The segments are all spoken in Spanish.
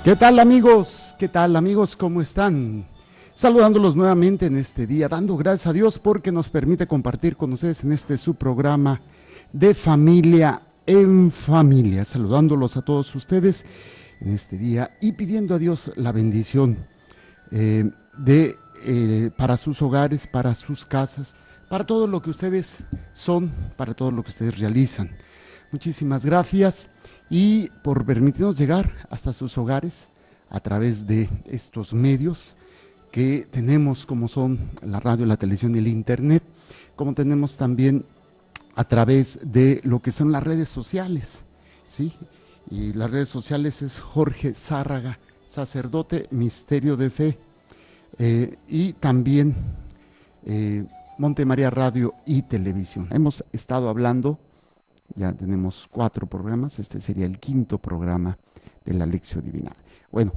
¿Qué tal amigos? ¿Qué tal amigos? ¿Cómo están? Saludándolos nuevamente en este día, dando gracias a Dios porque nos permite compartir con ustedes en este su programa de familia en familia. Saludándolos a todos ustedes en este día y pidiendo a Dios la bendición para sus hogares, para sus casas, para todo lo que ustedes son, para todo lo que ustedes realizan. Muchísimas gracias y por permitirnos llegar hasta sus hogares a través de estos medios que tenemos, como son la radio, la televisión y el internet, como tenemos también a través de lo que son las redes sociales, ¿sí? Y las redes sociales es Jorge Zárraga, sacerdote, misterio de fe, y también Monte María Radio y Televisión. Hemos estado hablando, ya tenemos 4 programas, este sería el 5.º programa de la Lección Divina. Bueno,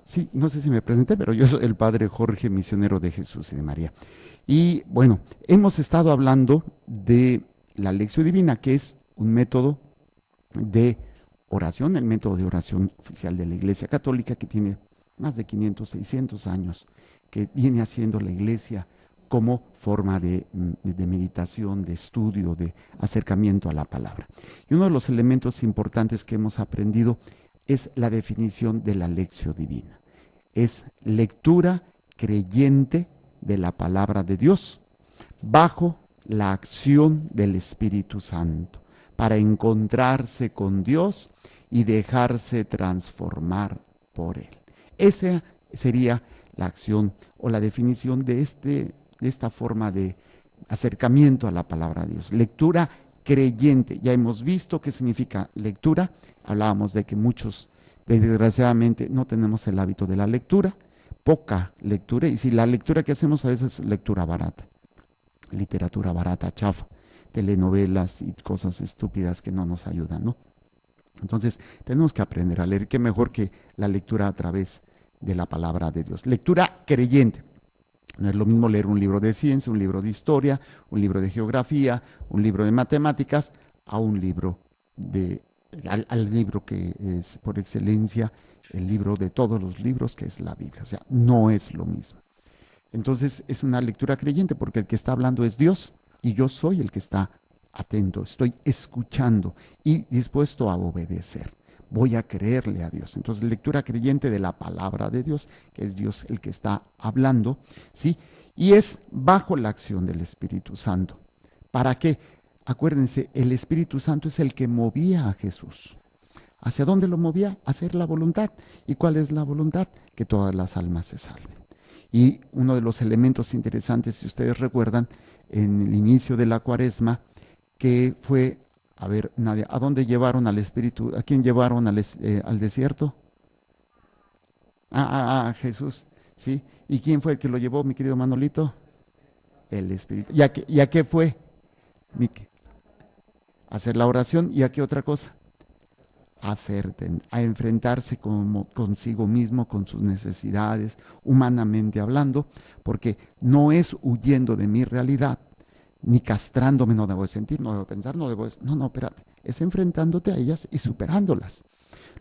sí, no sé si me presenté, pero yo soy el padre Jorge, misionero de Jesús y de María. Y bueno, hemos estado hablando de la Lección Divina, que es un método de oración, el método de oración oficial de la Iglesia Católica, que tiene más de 500, 600 años, que viene haciendo la Iglesia como forma de meditación, de estudio, de acercamiento a la palabra. Y uno de los elementos importantes que hemos aprendido es la definición de la Lección Divina. Es lectura creyente de la palabra de Dios bajo la acción del Espíritu Santo para encontrarse con Dios y dejarse transformar por Él. Esa sería la acción o la definición de esta forma de acercamiento a la palabra de Dios. Lectura creyente. Ya hemos visto qué significa lectura. Hablábamos de que muchos, desgraciadamente, no tenemos el hábito de la lectura, poca lectura, y si la lectura que hacemos a veces es lectura barata, literatura barata, chafa, telenovelas y cosas estúpidas que no nos ayudan, ¿no? Entonces, tenemos que aprender a leer, qué mejor que la lectura a través de la palabra de Dios. Lectura creyente. No es lo mismo leer un libro de ciencia, un libro de historia, un libro de geografía, un libro de matemáticas, a un libro al libro que es por excelencia el libro de todos los libros, que es la Biblia. O sea, no es lo mismo. Entonces es una lectura creyente porque el que está hablando es Dios y yo soy el que está atento, estoy escuchando y dispuesto a obedecer. Voy a creerle a Dios. Entonces, lectura creyente de la palabra de Dios, que es Dios el que está hablando, ¿sí? Y es bajo la acción del Espíritu Santo. ¿Para qué? Acuérdense, el Espíritu Santo es el que movía a Jesús. ¿Hacia dónde lo movía? A hacer la voluntad. ¿Y cuál es la voluntad? Que todas las almas se salven. Y uno de los elementos interesantes, si ustedes recuerdan, en el inicio de la Cuaresma, que fue, a ver, Nadia, ¿a dónde llevaron al Espíritu? ¿A quién llevaron al desierto? A Jesús, ¿sí? ¿Y quién fue el que lo llevó, mi querido Manolito? El Espíritu. ¿Y a qué fue? A hacer la oración. ¿Y a qué otra cosa? A enfrentarse consigo mismo, con sus necesidades, humanamente hablando, porque no es huyendo de mi realidad, ni castrándome, no debo de sentir, no debo pensar, no, espérate, es enfrentándote a ellas y superándolas.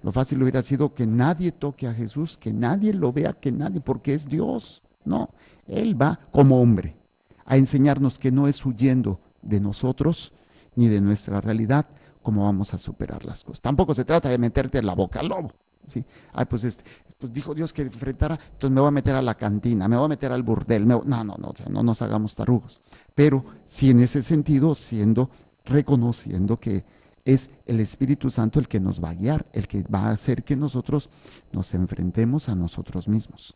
Lo fácil hubiera sido que nadie toque a Jesús, que nadie lo vea, porque es Dios. No, Él va como hombre a enseñarnos que no es huyendo de nosotros ni de nuestra realidad cómo vamos a superar las cosas. Tampoco se trata de meterte en la boca al lobo, ¿sí? Ay, pues dijo Dios que enfrentara, entonces me voy a meter a la cantina, me voy a meter al burdel, no, o sea, no nos hagamos tarugos. Pero sí en ese sentido, reconociendo que es el Espíritu Santo el que nos va a guiar, el que va a hacer que nosotros nos enfrentemos a nosotros mismos.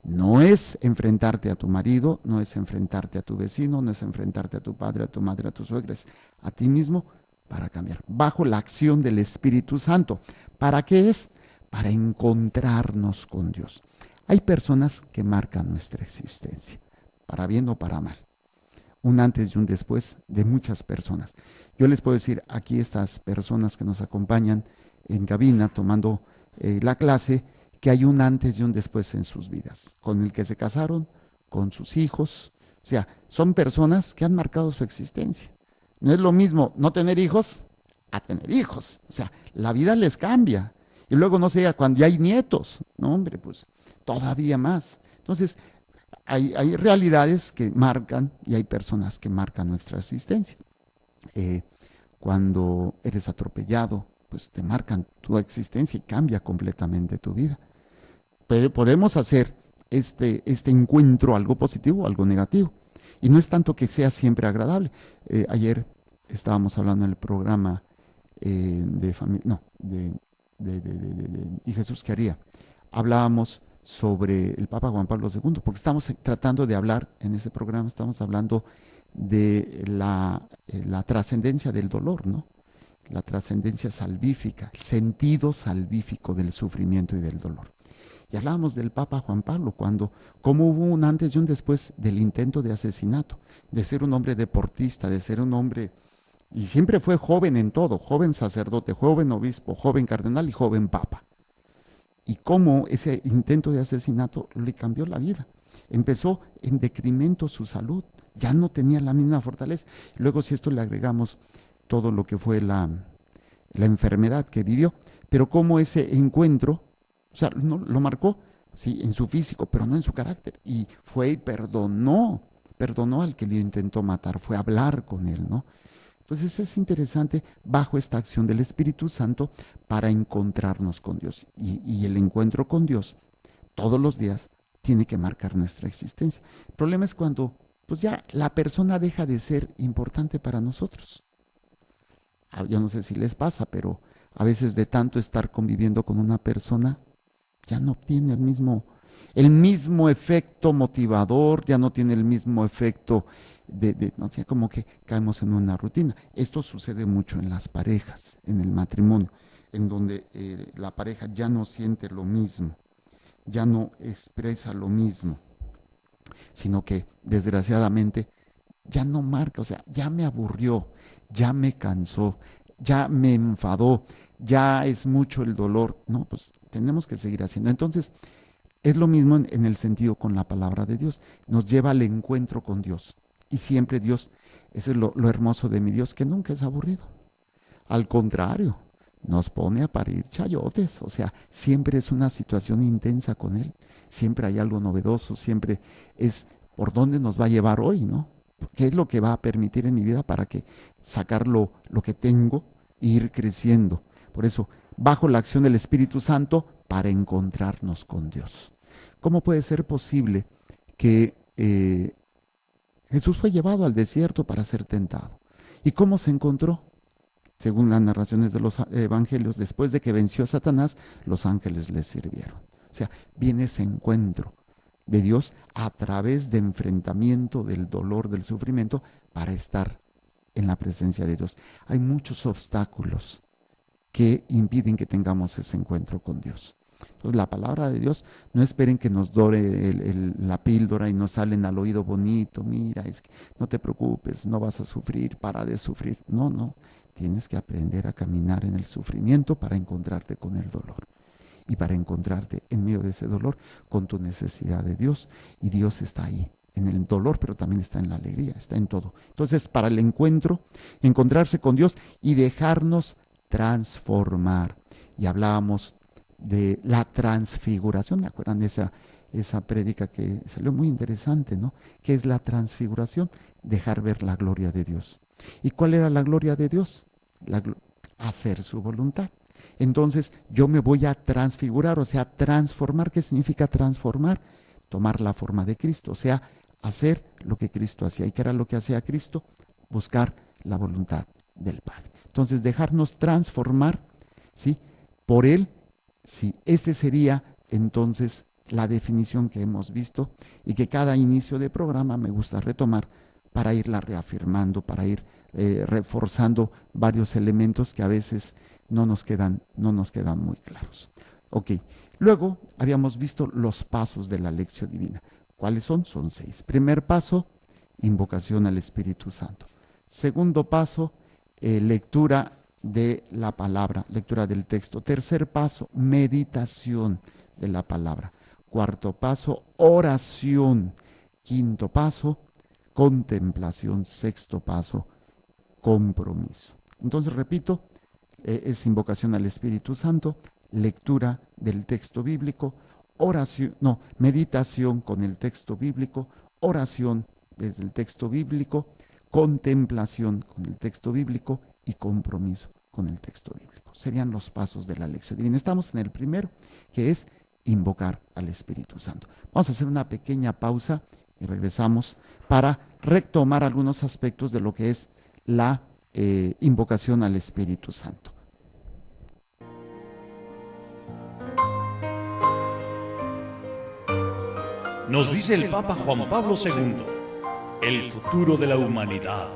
No es enfrentarte a tu marido, no es enfrentarte a tu vecino, no es enfrentarte a tu padre, a tu madre, a tus suegras, a ti mismo, para cambiar, bajo la acción del Espíritu Santo. ¿Para qué es? Para encontrarnos con Dios. Hay personas que marcan nuestra existencia, para bien o para mal. Un antes y un después de muchas personas. Yo les puedo decir, aquí estas personas que nos acompañan en cabina tomando la clase, que hay un antes y un después en sus vidas, con el que se casaron, con sus hijos. O sea, son personas que han marcado su existencia. No es lo mismo no tener hijos a tener hijos. O sea, la vida les cambia. Y luego no sé, cuando ya hay nietos, no hombre, pues todavía más. Entonces, hay realidades que marcan y hay personas que marcan nuestra existencia. Eh, Cuando eres atropellado, pues te marcan tu existencia y cambia completamente tu vida. Podemos hacer este encuentro algo positivo o algo negativo. Y no es tanto que sea siempre agradable. Ayer estábamos hablando en el programa de familia, no, ¿Y Jesús qué haría? Hablábamos sobre el Papa Juan Pablo II, porque estamos tratando de hablar en ese programa, estamos hablando de la trascendencia del dolor, ¿no? La trascendencia salvífica, el sentido salvífico del sufrimiento y del dolor. Y hablábamos del Papa Juan Pablo, cómo hubo un antes y un después del intento de asesinato, de ser un hombre deportista, de ser un hombre, y siempre fue joven en todo, joven sacerdote, joven obispo, joven cardenal y joven papa. Y cómo ese intento de asesinato le cambió la vida. Empezó en decremento su salud, ya no tenía la misma fortaleza. Luego si esto le agregamos todo lo que fue la enfermedad que vivió, pero cómo ese encuentro, o sea, no, lo marcó, sí, en su físico, pero no en su carácter. Y fue y perdonó al que le intentó matar, fue a hablar con él, ¿no? Entonces es interesante bajo esta acción del Espíritu Santo para encontrarnos con Dios. Y el encuentro con Dios todos los días tiene que marcar nuestra existencia. El problema es cuando pues ya la persona deja de ser importante para nosotros. Yo no sé si les pasa, pero a veces de tanto estar conviviendo con una persona, ya no tiene el mismo efecto motivador, ya no tiene el mismo efecto no sé, como que caemos en una rutina. Esto sucede mucho en las parejas, en el matrimonio, en donde la pareja ya no siente lo mismo, ya no expresa lo mismo, sino que desgraciadamente ya no marca, o sea, ya me aburrió, ya me cansó, ya me enfadó, ya es mucho el dolor. No, pues tenemos que seguir haciendo. Entonces, es lo mismo en el sentido con la palabra de Dios. Nos lleva al encuentro con Dios. Y siempre Dios, eso es lo hermoso de mi Dios, que nunca es aburrido. Al contrario, nos pone a parir chayotes. O sea, siempre es una situación intensa con Él. Siempre hay algo novedoso, siempre es por dónde nos va a llevar hoy, ¿no? ¿Qué es lo que va a permitir en mi vida para que sacar lo que tengo e ir creciendo? Por eso, bajo la acción del Espíritu Santo, para encontrarnos con Dios. ¿Cómo puede ser posible que Jesús fue llevado al desierto para ser tentado? ¿Y cómo se encontró? Según las narraciones de los evangelios, después de que venció a Satanás, los ángeles le sirvieron. O sea, viene ese encuentro de Dios a través de enfrentamiento del dolor, del sufrimiento, para estar en la presencia de Dios. Hay muchos obstáculos que impiden que tengamos ese encuentro con Dios. Entonces la palabra de Dios, no esperen que nos dore la píldora y nos salen al oído bonito, mira, es que no te preocupes, no vas a sufrir, para de sufrir. No, no, tienes que aprender a caminar en el sufrimiento para encontrarte con el dolor y para encontrarte en medio de ese dolor con tu necesidad de Dios. Y Dios está ahí, en el dolor, pero también está en la alegría, está en todo. Entonces, para el encuentro, encontrarse con Dios y dejarnos transformar. Y hablábamos de la transfiguración, ¿me acuerdan de esa prédica que salió muy interesante, ¿no? ¿Qué es la transfiguración? Dejar ver la gloria de Dios. ¿Y cuál era la gloria de Dios? Hacer su voluntad. Entonces yo me voy a transfigurar, o sea, transformar. ¿Qué significa transformar? Tomar la forma de Cristo, o sea, hacer lo que Cristo hacía. ¿Y qué era lo que hacía Cristo? Buscar la voluntad del Padre. Entonces, dejarnos transformar, ¿sí? Por Él, sí. Este sería entonces la definición que hemos visto y que cada inicio de programa me gusta retomar para irla reafirmando, para ir reforzando varios elementos que a veces no nos quedan muy claros. Ok, luego habíamos visto los pasos de la lección divina. ¿Cuáles son? Son 6. Primer paso, invocación al Espíritu Santo. Segundo paso, lectura de la palabra, lectura del texto. Tercer paso, meditación de la palabra. Cuarto paso, oración. Quinto paso, contemplación. Sexto paso, compromiso. Entonces, repito, es invocación al Espíritu Santo, lectura del texto bíblico, oración, no, meditación con el texto bíblico, oración desde el texto bíblico, contemplación con el texto bíblico y compromiso con el texto bíblico. Serían los pasos de la lección divina. Estamos en el primero, que es invocar al Espíritu Santo. Vamos a hacer una pequeña pausa y regresamos para retomar algunos aspectos de lo que es la invocación al Espíritu Santo. Nos dice el Papa Juan Pablo II, el futuro de la humanidad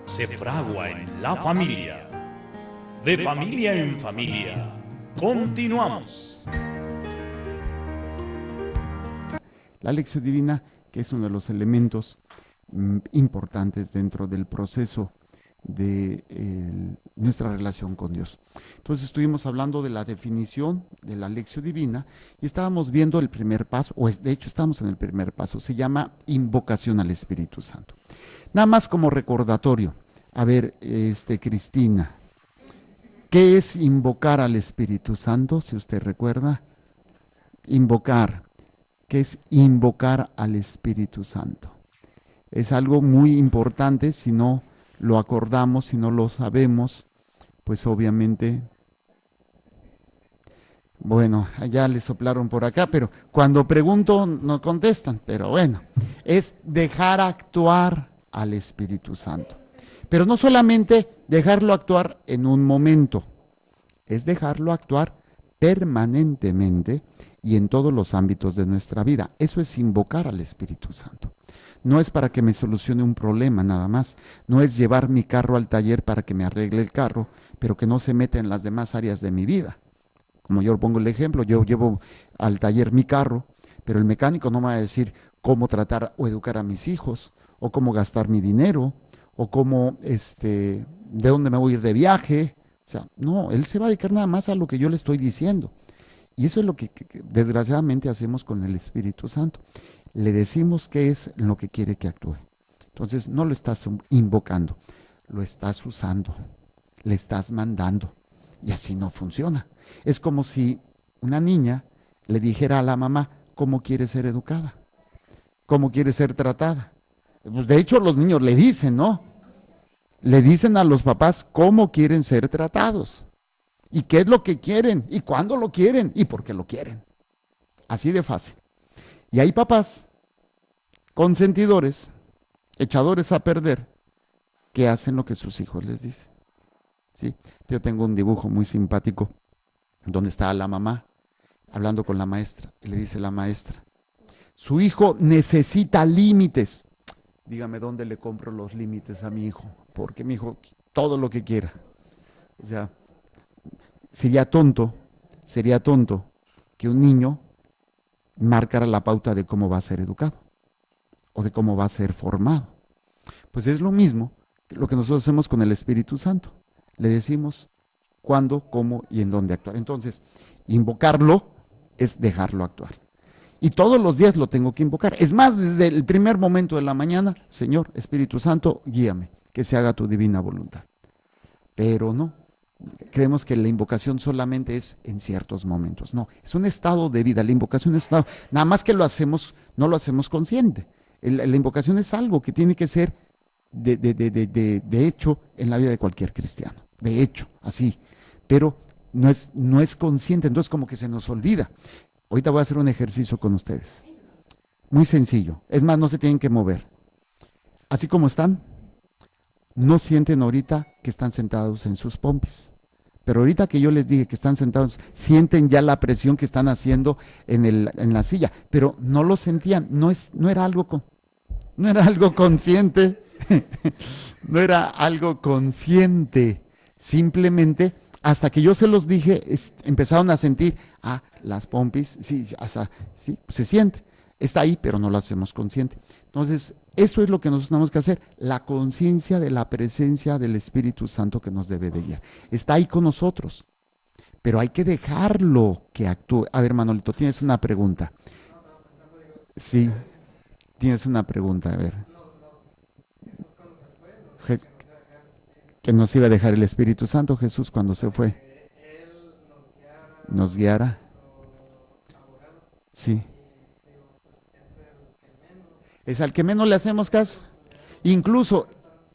se fragua en la familia. De familia en familia, continuamos. La lección divina, que es uno de los elementos importantes dentro del proceso de nuestra relación con Dios. Entonces estuvimos hablando de la definición de la lección divina y estábamos viendo el primer paso, de hecho estamos en el primer paso, se llama invocación al Espíritu Santo. Nada más como recordatorio, a ver, Cristina, ¿qué es invocar al Espíritu Santo? Si usted recuerda, invocar, ¿qué es invocar al Espíritu Santo? Es algo muy importante, si no lo acordamos, si no lo sabemos, pues obviamente, bueno, allá le soplaron por acá, pero cuando pregunto no contestan, pero bueno, es dejar actuar al Espíritu Santo. Pero no solamente dejarlo actuar en un momento, es dejarlo actuar permanentemente y en todos los ámbitos de nuestra vida. Eso es invocar al Espíritu Santo. No es para que me solucione un problema nada más. No es llevar mi carro al taller para que me arregle el carro, pero que no se meta en las demás áreas de mi vida. Como yo pongo el ejemplo, yo llevo al taller mi carro, pero el mecánico no me va a decir cómo tratar o educar a mis hijos, o cómo gastar mi dinero, o cómo, de dónde me voy a ir de viaje. O sea, no, él se va a dedicar nada más a lo que yo le estoy diciendo. Y eso es lo que desgraciadamente hacemos con el Espíritu Santo. Le decimos qué es lo que quiere que actúe. Entonces no lo estás invocando, lo estás usando, le estás mandando. Y así no funciona. Es como si una niña le dijera a la mamá cómo quiere ser educada, cómo quiere ser tratada. Pues de hecho los niños le dicen, ¿no? Le dicen a los papás cómo quieren ser tratados. Y qué es lo que quieren, y cuándo lo quieren, y por qué lo quieren. Así de fácil. Y hay papás consentidores, echadores a perder, que hacen lo que sus hijos les dicen. ¿Sí? Yo tengo un dibujo muy simpático donde está la mamá hablando con la maestra. Y le dice la maestra, su hijo necesita límites. Dígame dónde le compro los límites a mi hijo, porque mi hijo todo lo que quiera. O sea, sería tonto que un niño marcara la pauta de cómo va a ser educado o de cómo va a ser formado. Pues es lo mismo que lo que nosotros hacemos con el Espíritu Santo. Le decimos cuándo, cómo y en dónde actuar. Entonces, invocarlo es dejarlo actuar. Y todos los días lo tengo que invocar. Es más, desde el primer momento de la mañana, Señor, Espíritu Santo, guíame, que se haga tu divina voluntad. Pero no, creemos que la invocación solamente es en ciertos momentos. No, es un estado de vida. La invocación es un estado, nada más que lo hacemos, no lo hacemos consciente. La invocación es algo que tiene que ser de hecho en la vida de cualquier cristiano. De hecho, así. Pero no es consciente, entonces como que se nos olvida. Ahorita voy a hacer un ejercicio con ustedes. Muy sencillo. Es más, no se tienen que mover. Así como están, no sienten ahorita que están sentados en sus pompis. Pero ahorita que yo les dije que están sentados, sienten ya la presión que están haciendo en la silla. Pero no lo sentían, no era algo consciente. No era algo consciente. Simplemente, hasta que yo se los dije, empezaron a sentir, las pompis, sí, sí, se siente. Está ahí, pero no lo hacemos consciente. Entonces, eso es lo que nosotros tenemos que hacer, la conciencia de la presencia del Espíritu Santo que nos debe de guiar. Está ahí con nosotros, pero hay que dejarlo que actúe. A ver, Manolito, tienes una pregunta. Sí, tienes una pregunta, a ver. Que nos iba a dejar el Espíritu Santo, Jesús, cuando se fue. nos guiará. Sí. Es al que menos le hacemos caso. Incluso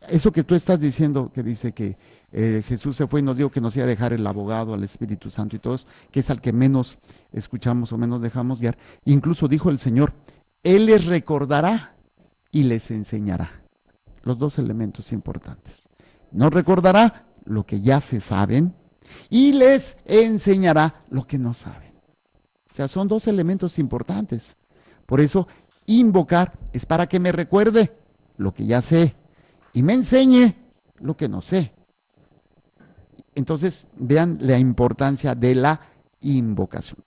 eso que tú estás diciendo, que dice que Jesús se fue y nos dijo que nos iba a dejar el abogado, al Espíritu Santo y todo eso, que es al que menos escuchamos o menos dejamos guiar. Incluso dijo el Señor, Él les recordará y les enseñará. Los dos elementos importantes. Nos recordará lo que ya se saben y les enseñará lo que no saben. O sea, son dos elementos importantes. Por eso, invocar es para que me recuerde lo que ya sé y me enseñe lo que no sé. Entonces, vean la importancia de la invocación.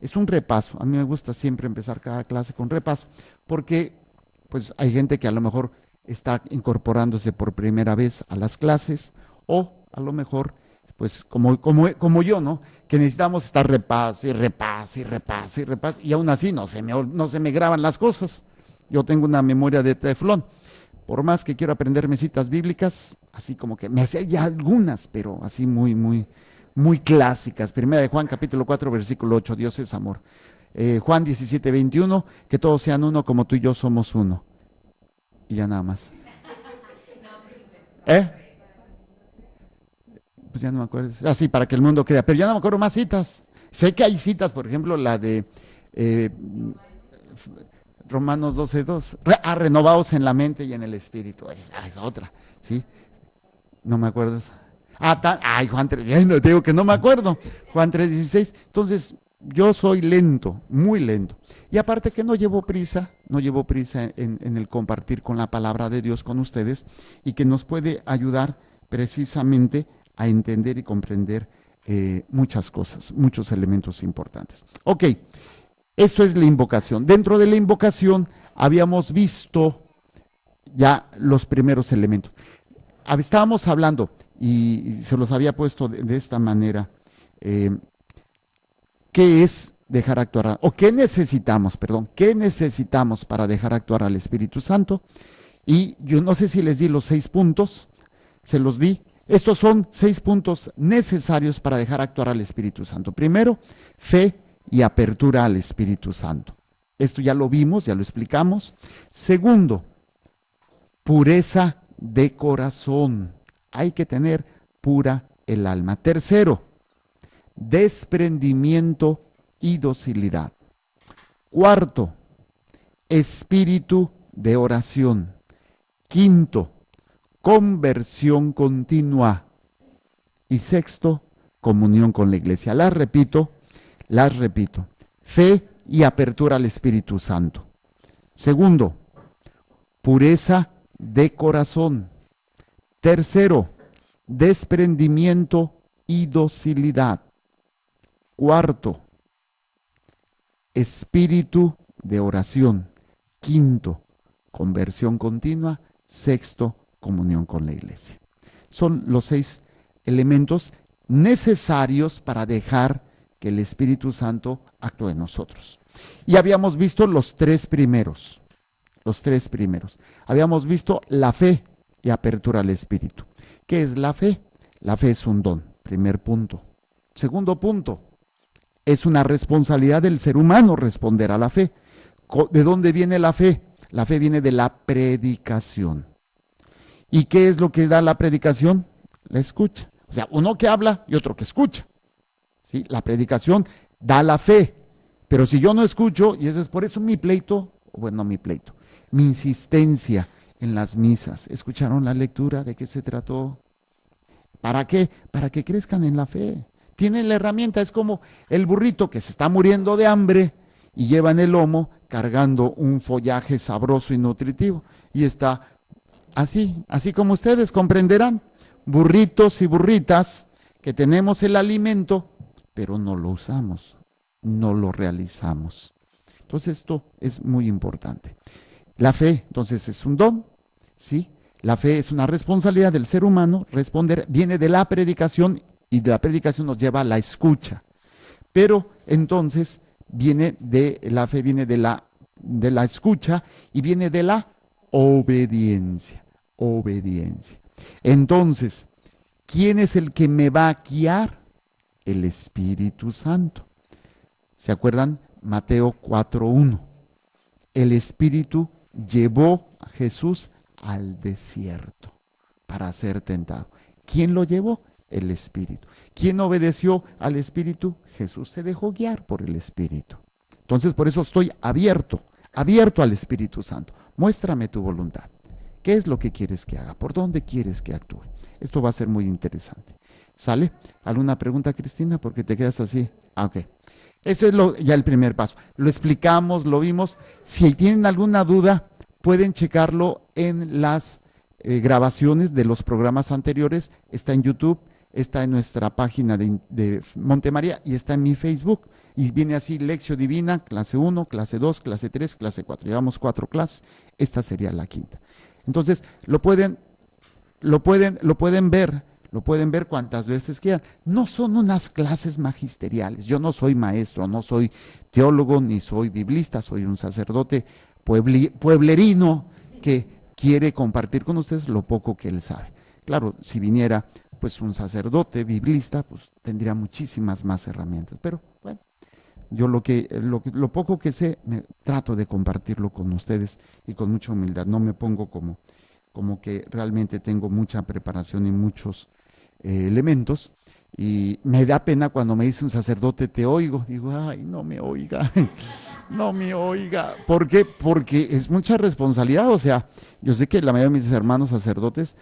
Es un repaso. A mí me gusta siempre empezar cada clase con repaso, porque pues hay gente que a lo mejor está incorporándose por primera vez a las clases, o a lo mejor, pues como yo, ¿no? Que necesitamos estar repase y aún así no se me graban las cosas. Yo tengo una memoria de teflón. Por más que quiero aprenderme citas bíblicas, así como que me hacía ya algunas, pero así muy clásicas. Primera de Juan, capítulo 4, versículo 8, Dios es amor. Juan 17, 21, que todos sean uno como tú y yo somos uno. Y ya nada más. Pues ya no me acuerdo. Sí, para que el mundo crea. Pero ya no me acuerdo más citas. Sé que hay citas, por ejemplo, la de Romanos 12:2. Renovaos en la mente y en el espíritu. Es otra, ¿sí? No me acuerdo esa. Juan 3, no, digo que no me acuerdo. Juan 3:16. Entonces, yo soy lento, muy lento. Y aparte que no llevo prisa en el compartir con la palabra de Dios con ustedes, y que nos puede ayudar precisamente a entender y comprender muchas cosas, muchos elementos importantes. Ok, esto es la invocación. Dentro de la invocación habíamos visto ya los primeros elementos. Estábamos hablando, y se los había puesto de esta manera, ¿qué es dejar actuar? ¿O qué necesitamos para dejar actuar al Espíritu Santo? Y yo no sé si les di los 6 puntos, se los di. Estos son 6 puntos necesarios para dejar actuar al Espíritu Santo. Primero, fe y apertura al Espíritu Santo. Esto ya lo vimos, ya lo explicamos. Segundo, pureza de corazón. Hay que tener pura el alma. Tercero, desprendimiento y docilidad. Cuarto, espíritu de oración. Quinto, conversión continua. Y sexto, comunión con la iglesia. Las repito. Fe y apertura al Espíritu Santo. Segundo, pureza de corazón. Tercero, desprendimiento y docilidad. Cuarto, espíritu de oración. Quinto, conversión continua. Sexto, comunión con la iglesia. Son los 6 elementos necesarios para dejar que el Espíritu Santo actúe en nosotros. Y habíamos visto los 3 primeros. Habíamos visto la fe y apertura al Espíritu. ¿Qué es la fe? La fe es un don, primer punto. Segundo punto, es una responsabilidad del ser humano responder a la fe. ¿De dónde viene la fe? La fe viene de la predicación. ¿Y qué es lo que da la predicación? La escucha. O sea, uno que habla y otro que escucha. ¿Sí? La predicación da la fe. Pero si yo no escucho, y ese es por eso mi insistencia en las misas. ¿Escucharon la lectura? ¿De qué se trató? ¿Para qué? Para que crezcan en la fe. Tienen la herramienta, es como el burrito que se está muriendo de hambre y lleva en el lomo cargando un follaje sabroso y nutritivo. Y está así como ustedes comprenderán, burritos y burritas que tenemos el alimento, pero no lo usamos, no lo realizamos. Entonces esto es muy importante. La fe, entonces, es un don, ¿sí? La fe es una responsabilidad del ser humano, responder, viene de la predicación, y de la predicación nos lleva a la escucha. Pero entonces la fe viene de la escucha y viene de la obediencia. Entonces, ¿quién es el que me va a guiar? El Espíritu Santo. ¿Se acuerdan? Mateo 4:1. El Espíritu llevó a Jesús al desierto para ser tentado. ¿Quién lo llevó? El Espíritu. ¿Quién obedeció al Espíritu? Jesús se dejó guiar por el Espíritu. Entonces, por eso estoy abierto al Espíritu Santo. Muéstrame tu voluntad. ¿Qué es lo que quieres que haga? ¿Por dónde quieres que actúe? Esto va a ser muy interesante. ¿Sale? ¿Alguna pregunta, Cristina? Porque te quedas así. Ok. Eso es ya el primer paso. Lo explicamos, lo vimos. Si tienen alguna duda, pueden checarlo en las grabaciones de los programas anteriores. Está en YouTube, está en nuestra página de Montemaría y está en mi Facebook. Y viene así, Lección Divina, clase 1, clase 2, clase 3, clase 4. Llevamos 4 clases. Esta sería la quinta. Entonces, lo pueden ver. Lo pueden ver cuantas veces quieran. No son unas clases magisteriales. Yo no soy maestro, no soy teólogo, ni soy biblista. Soy un sacerdote pueblerino que quiere compartir con ustedes lo poco que él sabe. Claro, si viniera pues un sacerdote biblista, pues tendría muchísimas más herramientas. Pero bueno, yo lo poco que sé, trato de compartirlo con ustedes y con mucha humildad. No me pongo como que realmente tengo mucha preparación y muchos elementos, y me da pena cuando me dice un sacerdote, te oigo. Digo, ay, no me oiga, no me oiga. ¿Por qué? Porque es mucha responsabilidad. O sea, yo sé que la mayoría de mis hermanos sacerdotes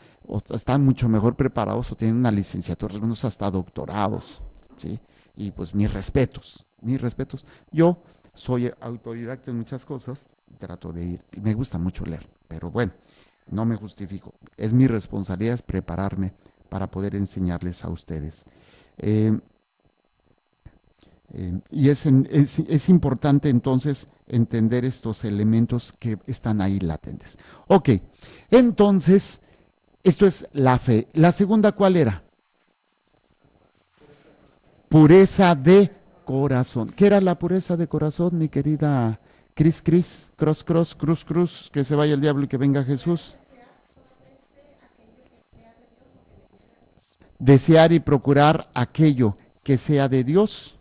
están mucho mejor preparados o tienen una licenciatura, algunos hasta doctorados, ¿sí? Y pues mis respetos. Yo soy autodidacta en muchas cosas, trato de ir, me gusta mucho leer, pero bueno, no me justifico. Es mi responsabilidad es prepararme para poder enseñarles a ustedes. Y es importante entonces entender estos elementos que están ahí latentes. Ok, entonces, esto es la fe. La segunda, ¿cuál era? Pureza de corazón. ¿Qué era la pureza de corazón, mi querida Cris, cruz, que se vaya el diablo y que venga Jesús? Desear y procurar aquello que sea de Dios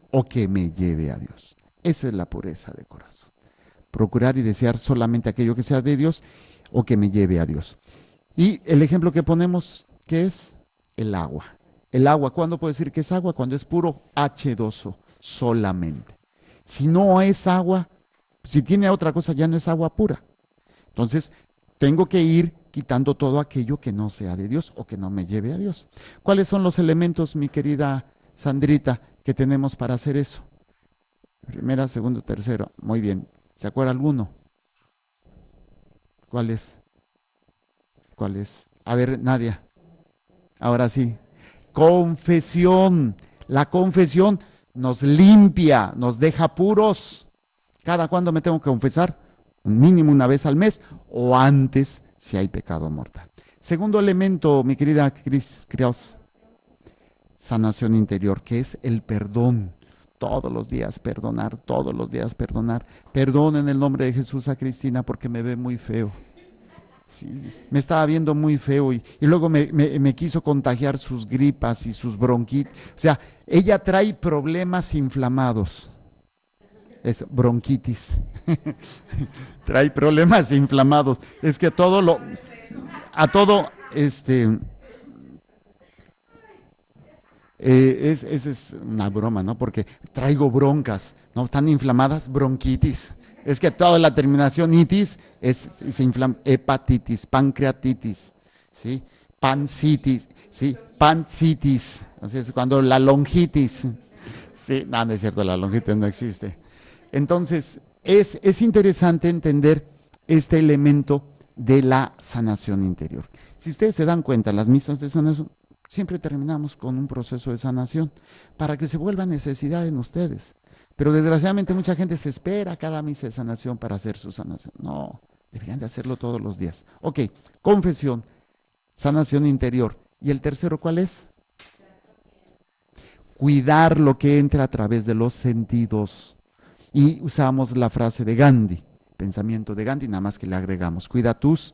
o que me lleve a Dios. Esa es la pureza de corazón. Procurar y desear solamente aquello que sea de Dios o que me lleve a Dios. Y el ejemplo que ponemos, ¿qué es? El agua. El agua, ¿cuándo puedo decir que es agua? Cuando es puro H2O, solamente. Si no es agua, si tiene otra cosa, ya no es agua pura. Entonces, tengo que ir quitando todo aquello que no sea de Dios o que no me lleve a Dios. ¿Cuáles son los elementos, mi querida Sandrita, que tenemos para hacer eso? Primera, segundo, tercero. Muy bien. ¿Se acuerda alguno? ¿Cuál es? A ver, Nadia. Ahora sí. Confesión. La confesión nos limpia, nos deja puros. ¿Cada cuándo me tengo que confesar? Mínimo una vez al mes o antes si hay pecado mortal. Segundo elemento, mi querida Cris, sanación interior, que es el perdón. Todos los días perdonar, todos los días perdonar. Perdón en el nombre de Jesús a Cristina porque me ve muy feo. Sí, me estaba viendo muy feo y luego me quiso contagiar sus gripas y sus bronquitis. O sea, ella trae problemas inflamados. Es bronquitis. Trae problemas inflamados. Es que es una broma, ¿no? Porque traigo broncas, ¿no? Están inflamadas, bronquitis. Es que toda la terminación itis se inflama, hepatitis, pancreatitis, ¿sí? Pancitis, ¿sí? Pancitis. Entonces, cuando la longitis, sí, no es cierto, la longitis no existe. Entonces, es interesante entender este elemento de la sanación interior. Si ustedes se dan cuenta, las misas de sanación, siempre terminamos con un proceso de sanación para que se vuelva necesidad en ustedes. Pero desgraciadamente mucha gente se espera cada misa de sanación para hacer su sanación. No, deberían de hacerlo todos los días. Ok, confesión, sanación interior. ¿Y el tercero cuál es? Cuidar lo que entra a través de los sentidos. Y usamos la frase de Gandhi, pensamiento de Gandhi, nada más que le agregamos, cuida tus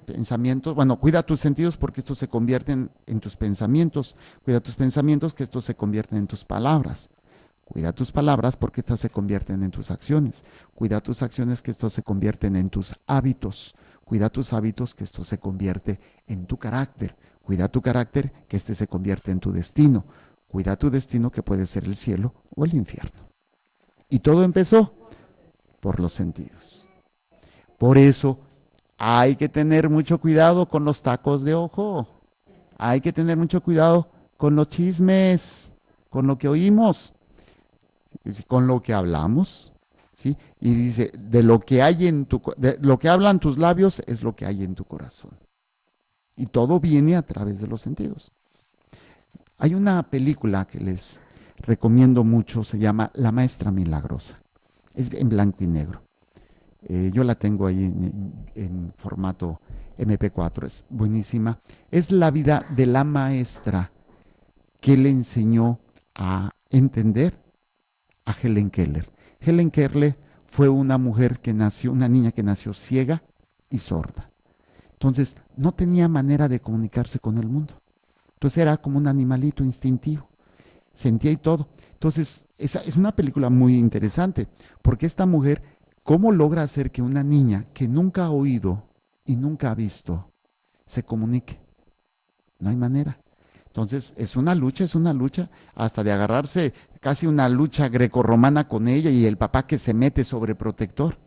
pensamientos, bueno, cuida tus sentidos porque estos se convierten en tus pensamientos, cuida tus pensamientos que estos se convierten en tus palabras, cuida tus palabras porque estas se convierten en tus acciones, cuida tus acciones que estos se convierten en tus hábitos, cuida tus hábitos que esto se convierte en tu carácter, cuida tu carácter que este se convierte en tu destino, cuida tu destino que puede ser el cielo o el infierno. Y todo empezó por los sentidos. Por eso hay que tener mucho cuidado con los tacos de ojo. Hay que tener mucho cuidado con los chismes, con lo que oímos, con lo que hablamos, ¿sí? Y dice, de lo que hay de lo que hablan tus labios es lo que hay en tu corazón. Y todo viene a través de los sentidos. Hay una película que les recomiendo mucho, se llama La Maestra Milagrosa. Es en blanco y negro. Yo la tengo ahí en formato MP4, es buenísima. Es la vida de la maestra que le enseñó a entender a Helen Keller. Helen Keller fue una mujer que nació, una niña que nació ciega y sorda. Entonces, no tenía manera de comunicarse con el mundo. Entonces era como un animalito instintivo, sentía y todo. Entonces, esa es una película muy interesante, porque esta mujer, ¿cómo logra hacer que una niña que nunca ha oído y nunca ha visto se comunique? No hay manera. Entonces, es una lucha, hasta de agarrarse, casi una lucha grecorromana con ella y el papá que se mete sobreprotector.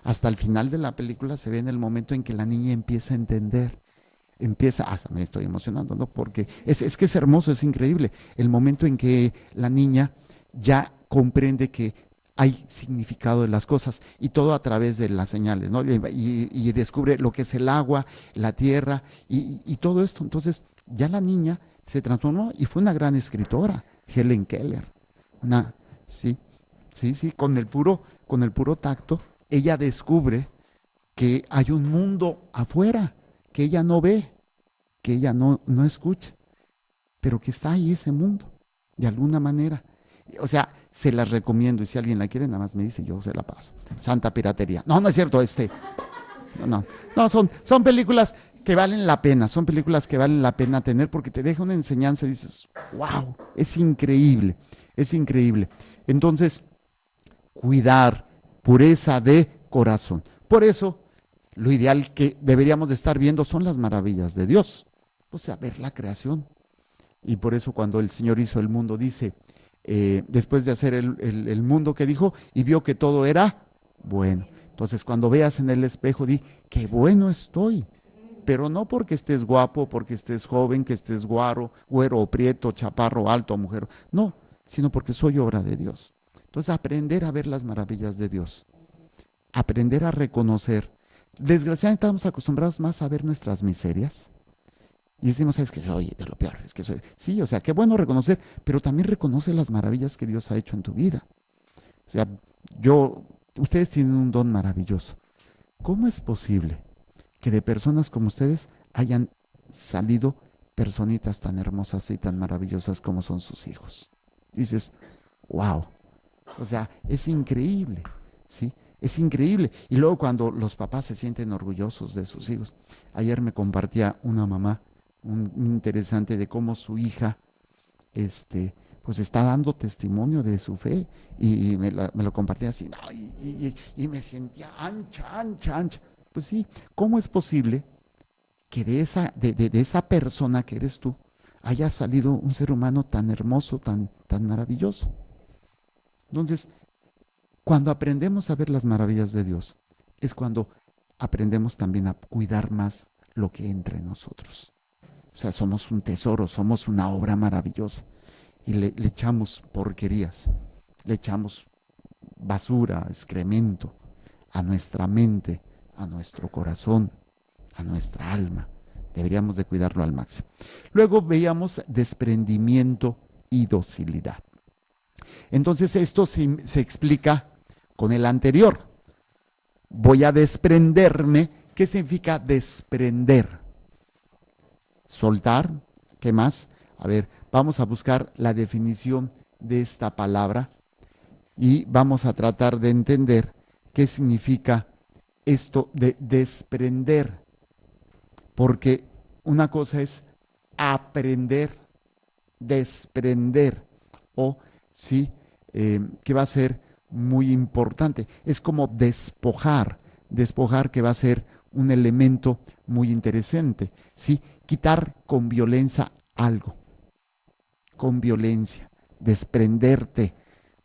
Hasta el final de la película se ve en el momento en que la niña empieza a entender, hasta me estoy emocionando, ¿no? Porque es que es hermoso, es increíble. El momento en que la niña ya comprende que hay significado de las cosas y todo a través de las señales, ¿no? Y descubre lo que es el agua, la tierra y todo esto. Entonces, ya la niña se transformó y fue una gran escritora, Helen Keller. Sí, con el puro tacto, ella descubre que hay un mundo afuera que ella no ve, que ella no escucha, pero que está ahí ese mundo, de alguna manera. O sea, se las recomiendo y si alguien la quiere, nada más me dice, yo se la paso. Santa piratería. No es cierto, No, son películas que valen la pena, tener porque te deja una enseñanza y dices, wow, es increíble. Entonces, cuidar, pureza de corazón. Por eso, lo ideal que deberíamos de estar viendo son las maravillas de Dios, o sea, ver la creación. Y por eso cuando el Señor hizo el mundo, dice, después de hacer el mundo que dijo, y vio que todo era bueno. Entonces, cuando veas en el espejo, di, qué bueno estoy. Pero no porque estés guapo, porque estés joven, que estés güero o prieto, chaparro, alto, mujer. No, sino porque soy obra de Dios. Entonces, aprender a ver las maravillas de Dios. Aprender a reconocer. Desgraciadamente estamos acostumbrados más a ver nuestras miserias. Y decimos, es que soy de lo peor, es que soy... Sí, o sea, qué bueno reconocer, pero también reconoce las maravillas que Dios ha hecho en tu vida. O sea, ustedes tienen un don maravilloso. ¿Cómo es posible que de personas como ustedes hayan salido personitas tan hermosas y tan maravillosas como son sus hijos? Y dices, wow. O sea, es increíble, ¿sí? Es increíble. Y luego cuando los papás se sienten orgullosos de sus hijos. Ayer me compartía una mamá un interesante de cómo su hija pues está dando testimonio de su fe y me lo compartía así, no, y me sentía ancha. Pues sí, ¿cómo es posible que de esa persona que eres tú haya salido un ser humano tan hermoso, tan maravilloso? Entonces, cuando aprendemos a ver las maravillas de Dios, es cuando aprendemos también a cuidar más lo que entra en nosotros. O sea, somos un tesoro, somos una obra maravillosa. Y le echamos porquerías, le echamos basura, excremento a nuestra mente, a nuestro corazón, a nuestra alma. Deberíamos de cuidarlo al máximo. Luego veíamos desprendimiento y docilidad. Entonces esto se explica con el anterior. Voy a desprenderme. ¿Qué significa desprender? Soltar. ¿Qué más? A ver, vamos a buscar la definición de esta palabra y vamos a tratar de entender qué significa esto de desprender. porque una cosa es aprender, desprender, o sí, que va a ser muy importante. Es como despojar, despojar que va a ser un elemento muy interesante, ¿sí? Quitar con violencia algo, con violencia, desprenderte.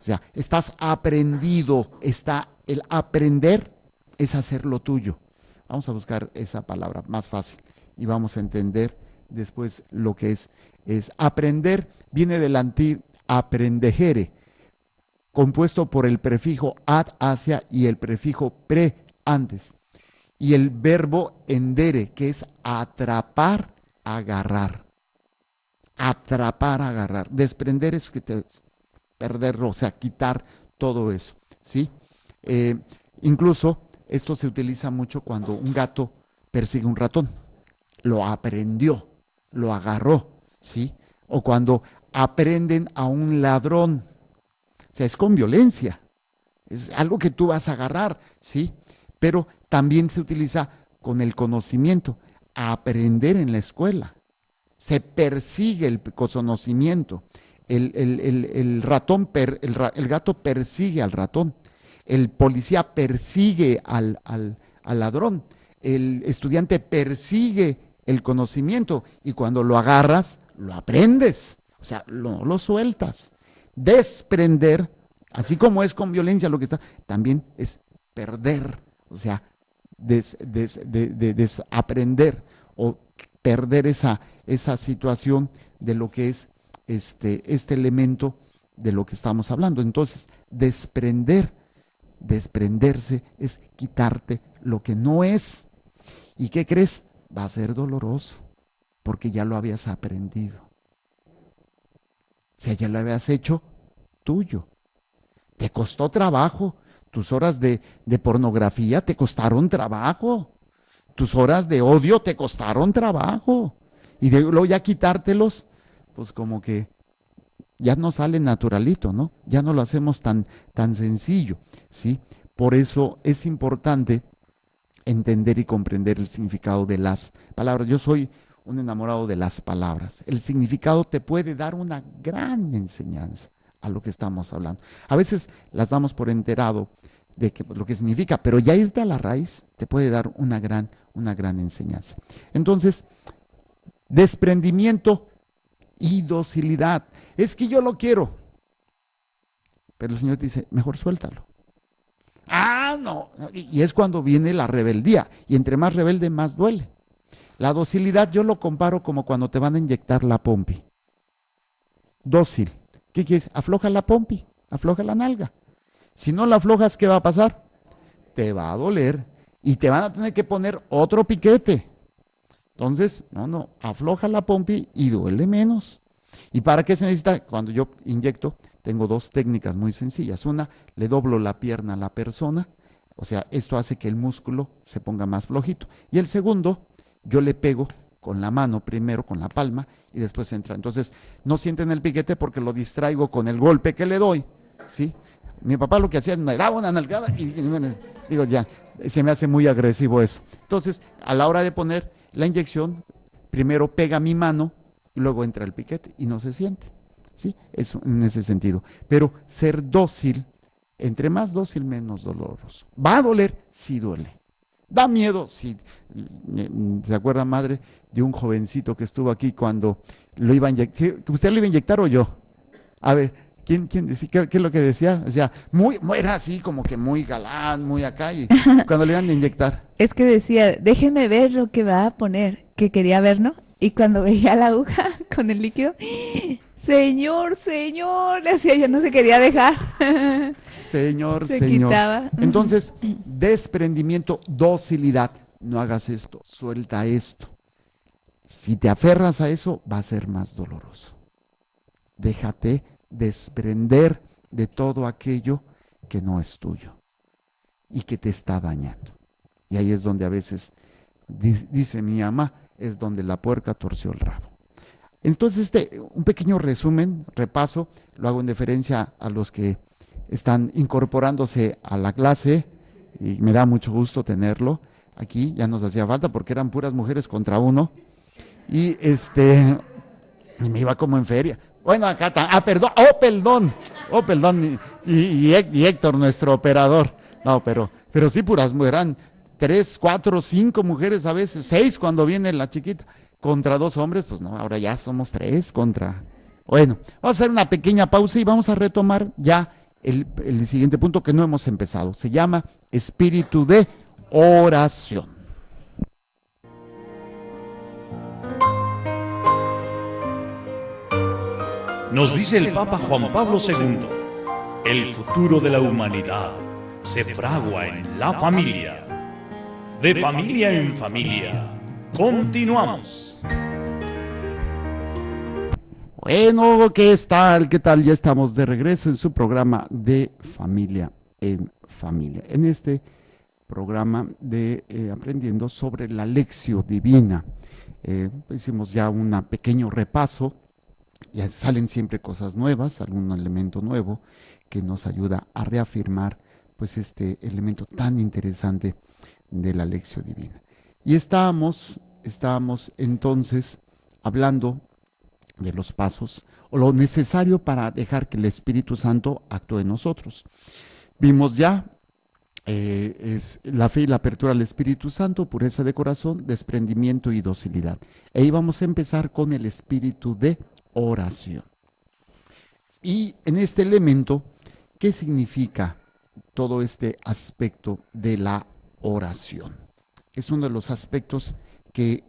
O sea, estás aprendido, está el aprender es hacer lo tuyo. Vamos a buscar esa palabra más fácil y vamos a entender después lo que es aprender. Viene del antiguo aprendere, compuesto por el prefijo ad hacia y el prefijo pre antes. Y el verbo endere, que es atrapar, agarrar. Atrapar, agarrar. Desprender es que te perderlo, o sea, quitar todo eso, ¿sí? Incluso esto se utiliza mucho cuando un gato persigue un ratón. Lo aprendió, lo agarró, ¿sí? O cuando aprenden a un ladrón. O sea, es con violencia. Es algo que tú vas a agarrar, ¿sí? Pero también se utiliza con el conocimiento. A aprender en la escuela. Se persigue el conocimiento. El gato persigue al ratón. El policía persigue al ladrón. El estudiante persigue el conocimiento y cuando lo agarras, lo aprendes. O sea, no lo sueltas. Desprender, así como es con violencia lo que está, también es perder. O sea, desaprender o perder esa situación de lo que es este elemento de lo que estamos hablando. Entonces, desprenderse es quitarte lo que no es. ¿Y qué crees? Va a ser doloroso, porque ya lo habías aprendido. O sea, ya lo habías hecho tuyo. Te costó trabajo. Tus horas de pornografía te costaron trabajo. Tus horas de odio te costaron trabajo. Y luego ya quitártelos, pues como que ya no sale naturalito, ¿no? Ya no lo hacemos tan sencillo, ¿sí? Por eso es importante entender y comprender el significado de las palabras. Yo soy un enamorado de las palabras. El significado te puede dar una gran enseñanza a lo que estamos hablando. A veces las damos por enterado de lo que significa, pero ya irte a la raíz te puede dar una gran enseñanza. Entonces, desprendimiento y docilidad. Es que yo lo quiero, pero el Señor te dice, mejor suéltalo. Ah, no. Y es cuando viene la rebeldía. Y entre más rebelde, más duele. La docilidad yo lo comparo como cuando te van a inyectar la pompi. Dócil. ¿Qué quieres? Afloja la pompi, afloja la nalga. Si no la aflojas, ¿qué va a pasar? Te va a doler y te van a tener que poner otro piquete. Entonces, no, afloja la pompi y duele menos. ¿Y para qué se necesita? Cuando yo inyecto, tengo dos técnicas muy sencillas. Una, le doblo la pierna a la persona, o sea, esto hace que el músculo se ponga más flojito. Y el segundo, yo le pego con la mano primero, con la palma, y después entra. Entonces, no sienten el piquete porque lo distraigo con el golpe que le doy, ¿sí? Mi papá lo que hacía, me daba una nalgada y digo, ya, se me hace muy agresivo eso. Entonces, a la hora de poner la inyección, primero pega mi mano y luego entra el piquete y no se siente, ¿sí? Eso en ese sentido. Pero ser dócil, entre más dócil, menos doloroso. ¿Va a doler? Sí duele. ¿Da miedo? Sí. ¿Se acuerda, madre, de un jovencito que estuvo aquí cuando lo iba a inyectar? ¿Usted lo iba a inyectar o yo? A ver, ¿quién decía? ¿Qué es lo que decía? O sea, era así como que muy galán, muy acá, y cuando le iban a inyectar. Es que decía, déjeme ver lo que va a poner, que quería ver, ¿no? Y cuando veía la aguja con el líquido, señor, le hacía, ya no se quería dejar. Señor. Quitaba. Entonces, desprendimiento, docilidad. No hagas esto, suelta esto. Si te aferras a eso, va a ser más doloroso. Déjate desprender de todo aquello que no es tuyo y que te está dañando. Y ahí es donde a veces, dice mi mamá, es donde la puerca torció el rabo. Entonces, un pequeño resumen, repaso, lo hago en deferencia a los que están incorporándose a la clase y me da mucho gusto tenerlo. aquí ya nos hacía falta porque eran puras mujeres contra uno. Y y me iba como en feria. Bueno, acá está. Oh, perdón. Y Héctor, nuestro operador. No, pero sí, puras, eran 3, 4, 5 mujeres a veces, 6 cuando viene la chiquita, contra 2 hombres, pues no, ahora ya somos 3 contra. Bueno, vamos a hacer una pequeña pausa y vamos a retomar ya el siguiente punto que no hemos empezado. Se llama espíritu de oración. Nos dice el Papa Juan Pablo II, el futuro de la humanidad se fragua en la familia. De familia en familia, continuamos. Bueno, ¿qué tal? ¿Qué tal? Ya estamos de regreso en su programa de Familia en Familia. En este programa de aprendiendo sobre la Lectio Divina. Hicimos ya un pequeño repaso. Ya salen siempre cosas nuevas, algún elemento nuevo que nos ayuda a reafirmar pues este elemento tan interesante de la Lectio Divina. Y estábamos entonces hablando de los pasos o lo necesario para dejar que el Espíritu Santo actúe en nosotros. Vimos ya es la fe y la apertura al Espíritu Santo, pureza de corazón, desprendimiento y docilidad. E íbamos a empezar con el espíritu de oración. Y en este elemento, ¿qué significa todo este aspecto de la oración? Es uno de los aspectos que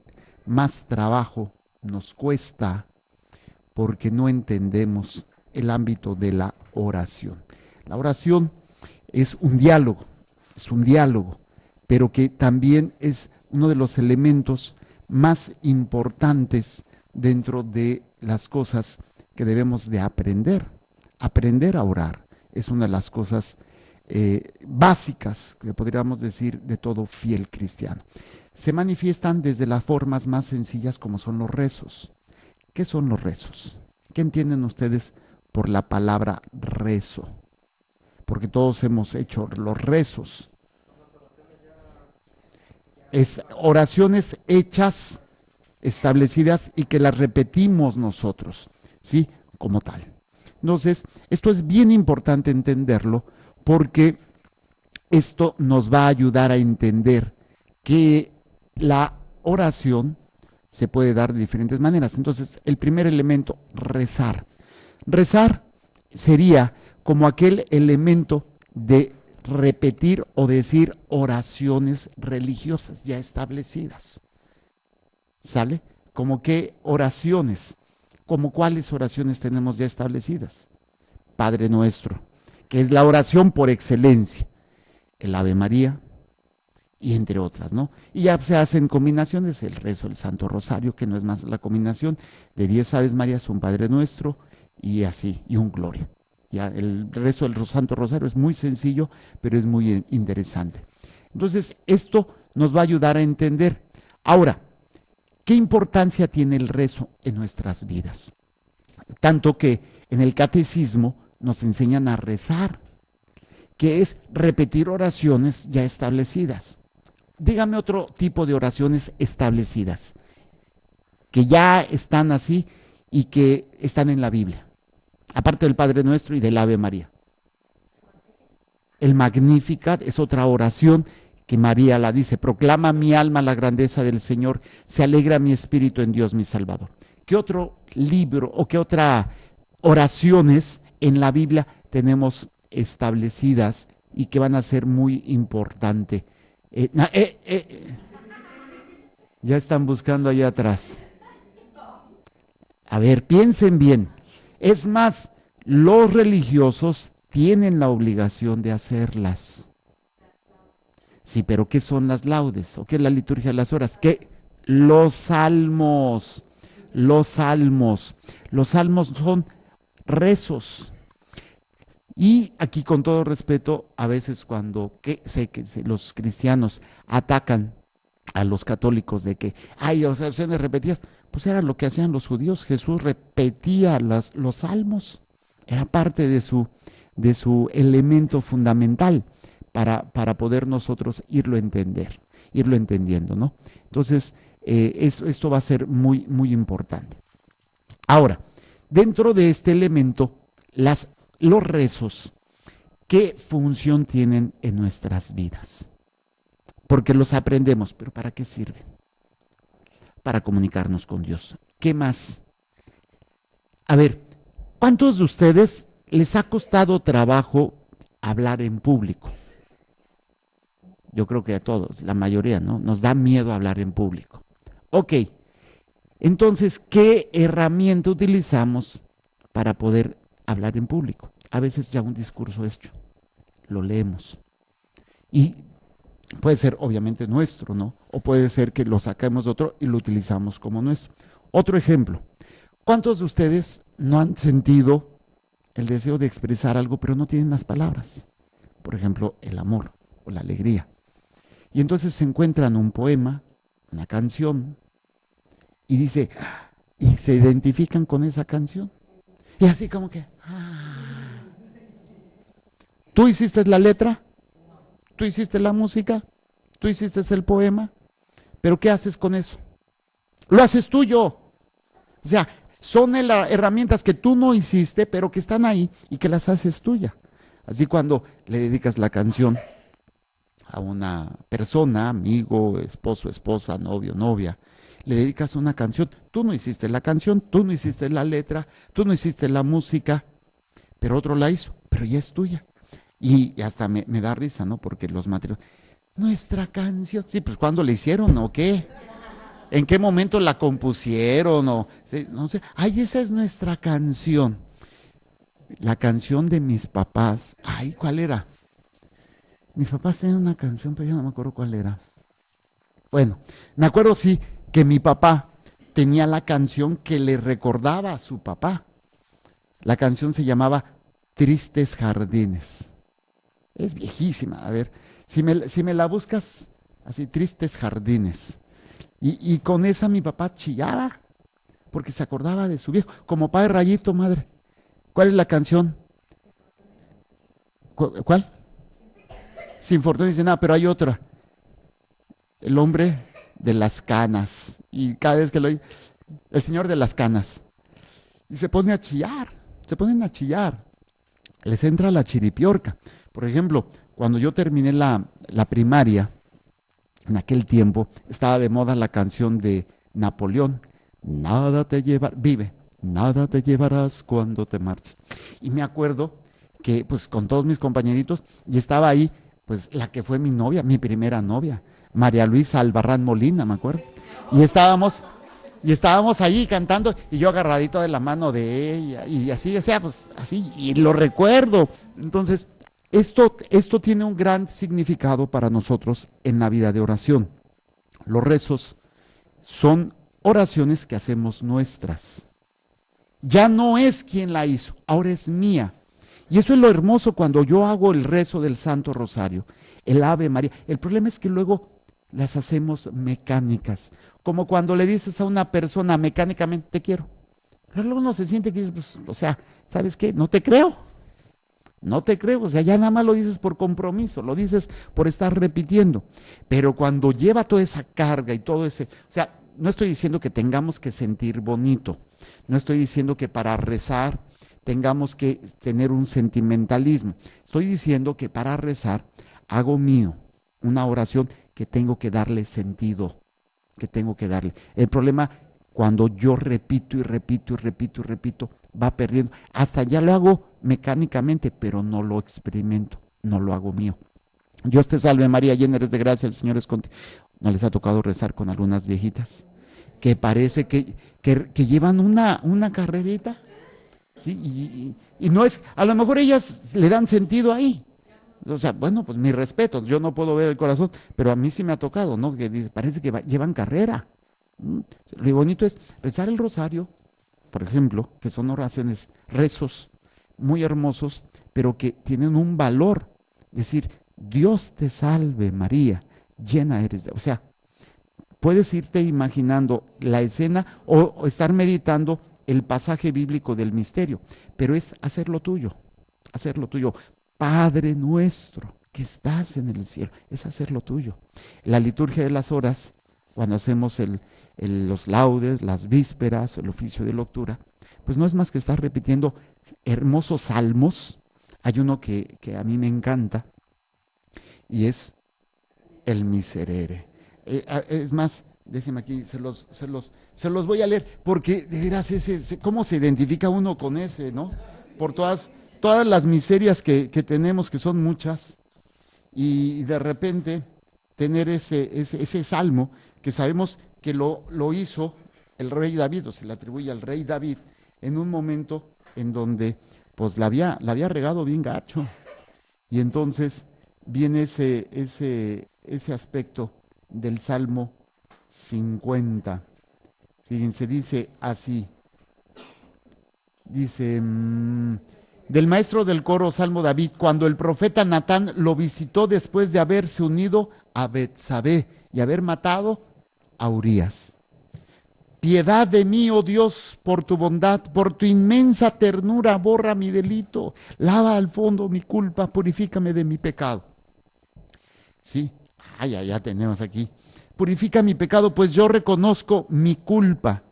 más trabajo nos cuesta porque no entendemos el ámbito de la oración. La oración es un diálogo, pero que también es uno de los elementos más importantes dentro de las cosas que debemos de aprender. Aprender a orar es una de las cosas básicas, que podríamos decir, de todo fiel cristiano. Se manifiestan desde las formas más sencillas como son los rezos. ¿Qué son los rezos? ¿Qué entienden ustedes por la palabra rezo? Porque todos hemos hecho los rezos. Es oraciones hechas, establecidas y que las repetimos nosotros, ¿sí? Como tal. Entonces, esto es bien importante entenderlo porque esto nos va a ayudar a entender que la oración se puede dar de diferentes maneras. Entonces, el primer elemento, rezar. Rezar sería como aquel elemento de repetir o decir oraciones religiosas ya establecidas. ¿Sale? Como qué oraciones, como cuáles oraciones tenemos ya establecidas. Padre Nuestro, que es la oración por excelencia, el Ave María, y entre otras, ¿no? Y ya se hacen combinaciones, el rezo del Santo Rosario, que no es más la combinación de 10 Aves Marías, un Padre Nuestro, y así, y un Gloria. Ya el rezo del Santo Rosario es muy sencillo, pero es muy interesante. Entonces, esto nos va a ayudar a entender. Ahora, ¿qué importancia tiene el rezo en nuestras vidas? Tanto que en el catecismo nos enseñan a rezar, que es repetir oraciones ya establecidas. Dígame otro tipo de oraciones establecidas, que ya están así y que están en la Biblia, aparte del Padre Nuestro y del Ave María. El Magnificat es otra oración que María la dice: proclama mi alma la grandeza del Señor, se alegra mi espíritu en Dios mi Salvador. ¿Qué otro libro o qué otras oraciones en la Biblia tenemos establecidas y que van a ser muy importantes? Ya están buscando allá atrás. A ver, piensen bien. Es más, los religiosos tienen la obligación de hacerlas. Sí, pero ¿qué son las laudes? ¿O qué es la liturgia de las horas? ¿Qué? Los salmos. Los salmos. Los salmos son rezos. Y aquí, con todo respeto, a veces cuando los cristianos atacan a los católicos de que hay oraciones repetidas, pues era lo que hacían los judíos. Jesús repetía los salmos. Era parte de su elemento fundamental para poder nosotros irlo entendiendo, ¿no? Entonces, esto va a ser muy, muy importante. Ahora, dentro de este elemento, los rezos, ¿qué función tienen en nuestras vidas? Porque los aprendemos, pero ¿para qué sirven? Para comunicarnos con Dios. ¿Qué más? A ver, ¿cuántos de ustedes les ha costado trabajo hablar en público? Yo creo que a todos, la mayoría, ¿no? Nos da miedo hablar en público. Ok, entonces, ¿qué herramienta utilizamos para poder hablar en público? A veces ya un discurso hecho, lo leemos. Y puede ser obviamente nuestro, ¿no? O puede ser que lo saquemos de otro y lo utilizamos como nuestro. Otro ejemplo, ¿cuántos de ustedes no han sentido el deseo de expresar algo, pero no tienen las palabras? Por ejemplo, el amor o la alegría. Y entonces se encuentran un poema, una canción, y se identifican con esa canción. Y así como que, ¿tú hiciste la letra? ¿Tú hiciste la música? ¿Tú hiciste el poema? ¿Pero qué haces con eso? Lo haces tuyo. O sea, son herramientas que tú no hiciste, pero que están ahí y que las haces tuya. Así cuando le dedicas la canción a una persona, amigo, esposo, esposa, novio, novia, le dedicas una canción, tú no hiciste la canción, tú no hiciste la letra, tú no hiciste la música, pero otro la hizo, pero ya es tuya. Y hasta me da risa, ¿no? Porque los matrimonios, nuestra canción, sí, pues ¿cuándo la hicieron o qué? ¿En qué momento la compusieron? O, sí, no sé, ay, esa es nuestra canción. La canción de mis papás, ay, ¿cuál era? Mis papás tenían una canción, pero ya no me acuerdo cuál era. Bueno, me acuerdo sí que mi papá tenía la canción que le recordaba a su papá. La canción se llamaba Tristes Jardines. Es viejísima, a ver, si me la buscas, así, Tristes Jardines. Y con esa mi papá chillaba, porque se acordaba de su viejo, como Padre Rayito, madre. ¿Cuál es la canción? ¿Cuál? Sin fortuna dice nada, pero hay otra. El hombre de las canas. Y cada vez que lo oye, el señor de las canas. Y se pone a chillar, se ponen a chillar. Les entra la chiripiorca. Por ejemplo, cuando yo terminé la primaria, en aquel tiempo, estaba de moda la canción de Napoleón. Nada te vive, nada te llevarás cuando te marches. Y me acuerdo que, pues, con todos mis compañeritos, y estaba ahí, pues, la que fue mi novia, mi primera novia, María Luisa Albarrán Molina, me acuerdo. Y estábamos ahí cantando, y yo agarradito de la mano de ella, y así, o sea, pues, así, y lo recuerdo. Entonces, esto tiene un gran significado para nosotros en la vida de oración. Los rezos son oraciones que hacemos nuestras. Ya no es quien la hizo, ahora es mía. Y eso es lo hermoso cuando yo hago el rezo del Santo Rosario, el Ave María. El problema es que luego las hacemos mecánicas, como cuando le dices a una persona mecánicamente, te quiero. Luego uno se siente que dice, pues, o sea, ¿sabes qué? No te creo, o sea, ya nada más lo dices por compromiso, lo dices por estar repitiendo. Pero cuando lleva toda esa carga y todo ese, o sea, no estoy diciendo que tengamos que sentir bonito, no estoy diciendo que para rezar tengamos que tener un sentimentalismo. Estoy diciendo que para rezar hago mío una oración que tengo que darle sentido, que tengo que darle. El problema, cuando yo repito y repito y repito y repito, va perdiendo. Hasta ya lo hago mecánicamente, pero no lo experimento, no lo hago mío. Dios te salve María, llena eres de gracia, el Señor es contigo. ¿No les ha tocado rezar con algunas viejitas? Que parece que llevan una carrerita, ¿sí? Y no es, a lo mejor ellas le dan sentido ahí. O sea, bueno, pues mi respeto, yo no puedo ver el corazón, pero a mí sí me ha tocado, ¿no? Que parece que llevan carrera. Lo bonito es rezar el rosario, por ejemplo, que son oraciones, rezos muy hermosos, pero que tienen un valor. Decir, Dios te salve María, llena eres de... O sea, puedes irte imaginando la escena o estar meditando el pasaje bíblico del misterio, pero es hacerlo tuyo, Padre nuestro, que estás en el cielo, es hacer lo tuyo. La liturgia de las horas, cuando hacemos los laudes, las vísperas, el oficio de lectura, pues no es más que estar repitiendo hermosos salmos. Hay uno que a mí me encanta y es el Miserere. Es más, déjenme aquí, se los voy a leer, porque de veras cómo se identifica uno con ese, ¿no? Por todas las miserias que tenemos, que son muchas, y de repente tener ese salmo que sabemos que lo hizo el rey David, o se le atribuye al rey David, en un momento en donde pues la había regado bien gacho. Y entonces viene ese aspecto del Salmo 50. Fíjense, dice así, dice, del maestro del coro, Salmo David, cuando el profeta Natán lo visitó después de haberse unido a Betsabé y haber matado a Urías. Piedad de mí, oh Dios, por tu bondad, por tu inmensa ternura, borra mi delito, lava al fondo mi culpa, purifícame de mi pecado. Sí, ya tenemos aquí. Purifica mi pecado, pues yo reconozco mi culpa.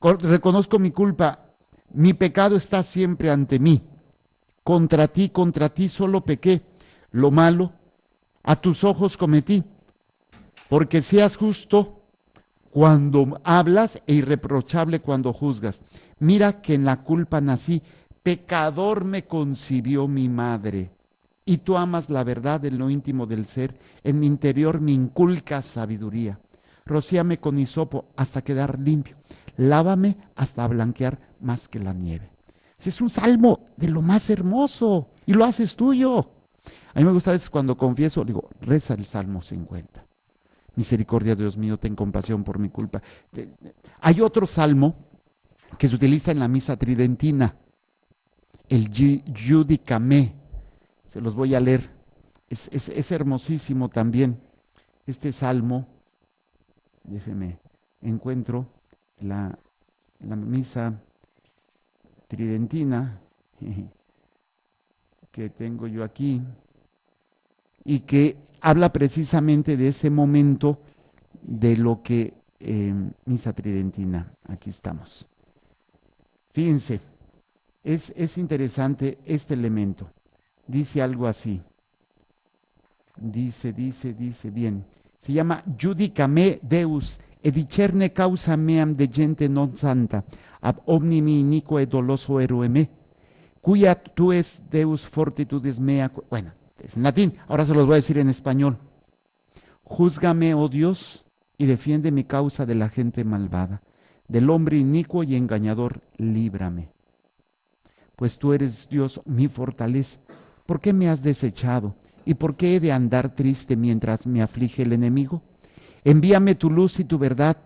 Reconozco mi culpa. Mi pecado está siempre ante mí. Contra ti solo pequé. Lo malo a tus ojos cometí. Porque seas justo cuando hablas e irreprochable cuando juzgas. Mira que en la culpa nací, pecador me concibió mi madre. Y tú amas la verdad en lo íntimo del ser, en mi interior me inculcas sabiduría. Rocíame con hisopo hasta quedar limpio, lávame hasta blanquear más que la nieve. Ese es un salmo de lo más hermoso y lo haces tuyo. A mí me gusta a veces cuando confieso, digo, reza el Salmo 50. Misericordia, Dios mío, ten compasión por mi culpa. Hay otro salmo que se utiliza en la misa tridentina, el Judicame. Se los voy a leer. Es hermosísimo también este salmo. Déjenme, encuentro la misa tridentina que tengo yo aquí y que habla precisamente de ese momento de lo que misa tridentina. Aquí estamos. Fíjense, es interesante este elemento. Dice algo así. Dice bien. Se llama Judicame Deus, edicerne causa meam de gente non santa, ab omnimi inique doloso erueme, cuya tu es Deus fortitudes mea. Bueno, es en latín, ahora se los voy a decir en español. Júzgame, oh Dios, y defiende mi causa de la gente malvada, del hombre inicuo y engañador, líbrame. Pues tú eres Dios, mi fortaleza. ¿Por qué me has desechado? ¿Y por qué he de andar triste mientras me aflige el enemigo? Envíame tu luz y tu verdad,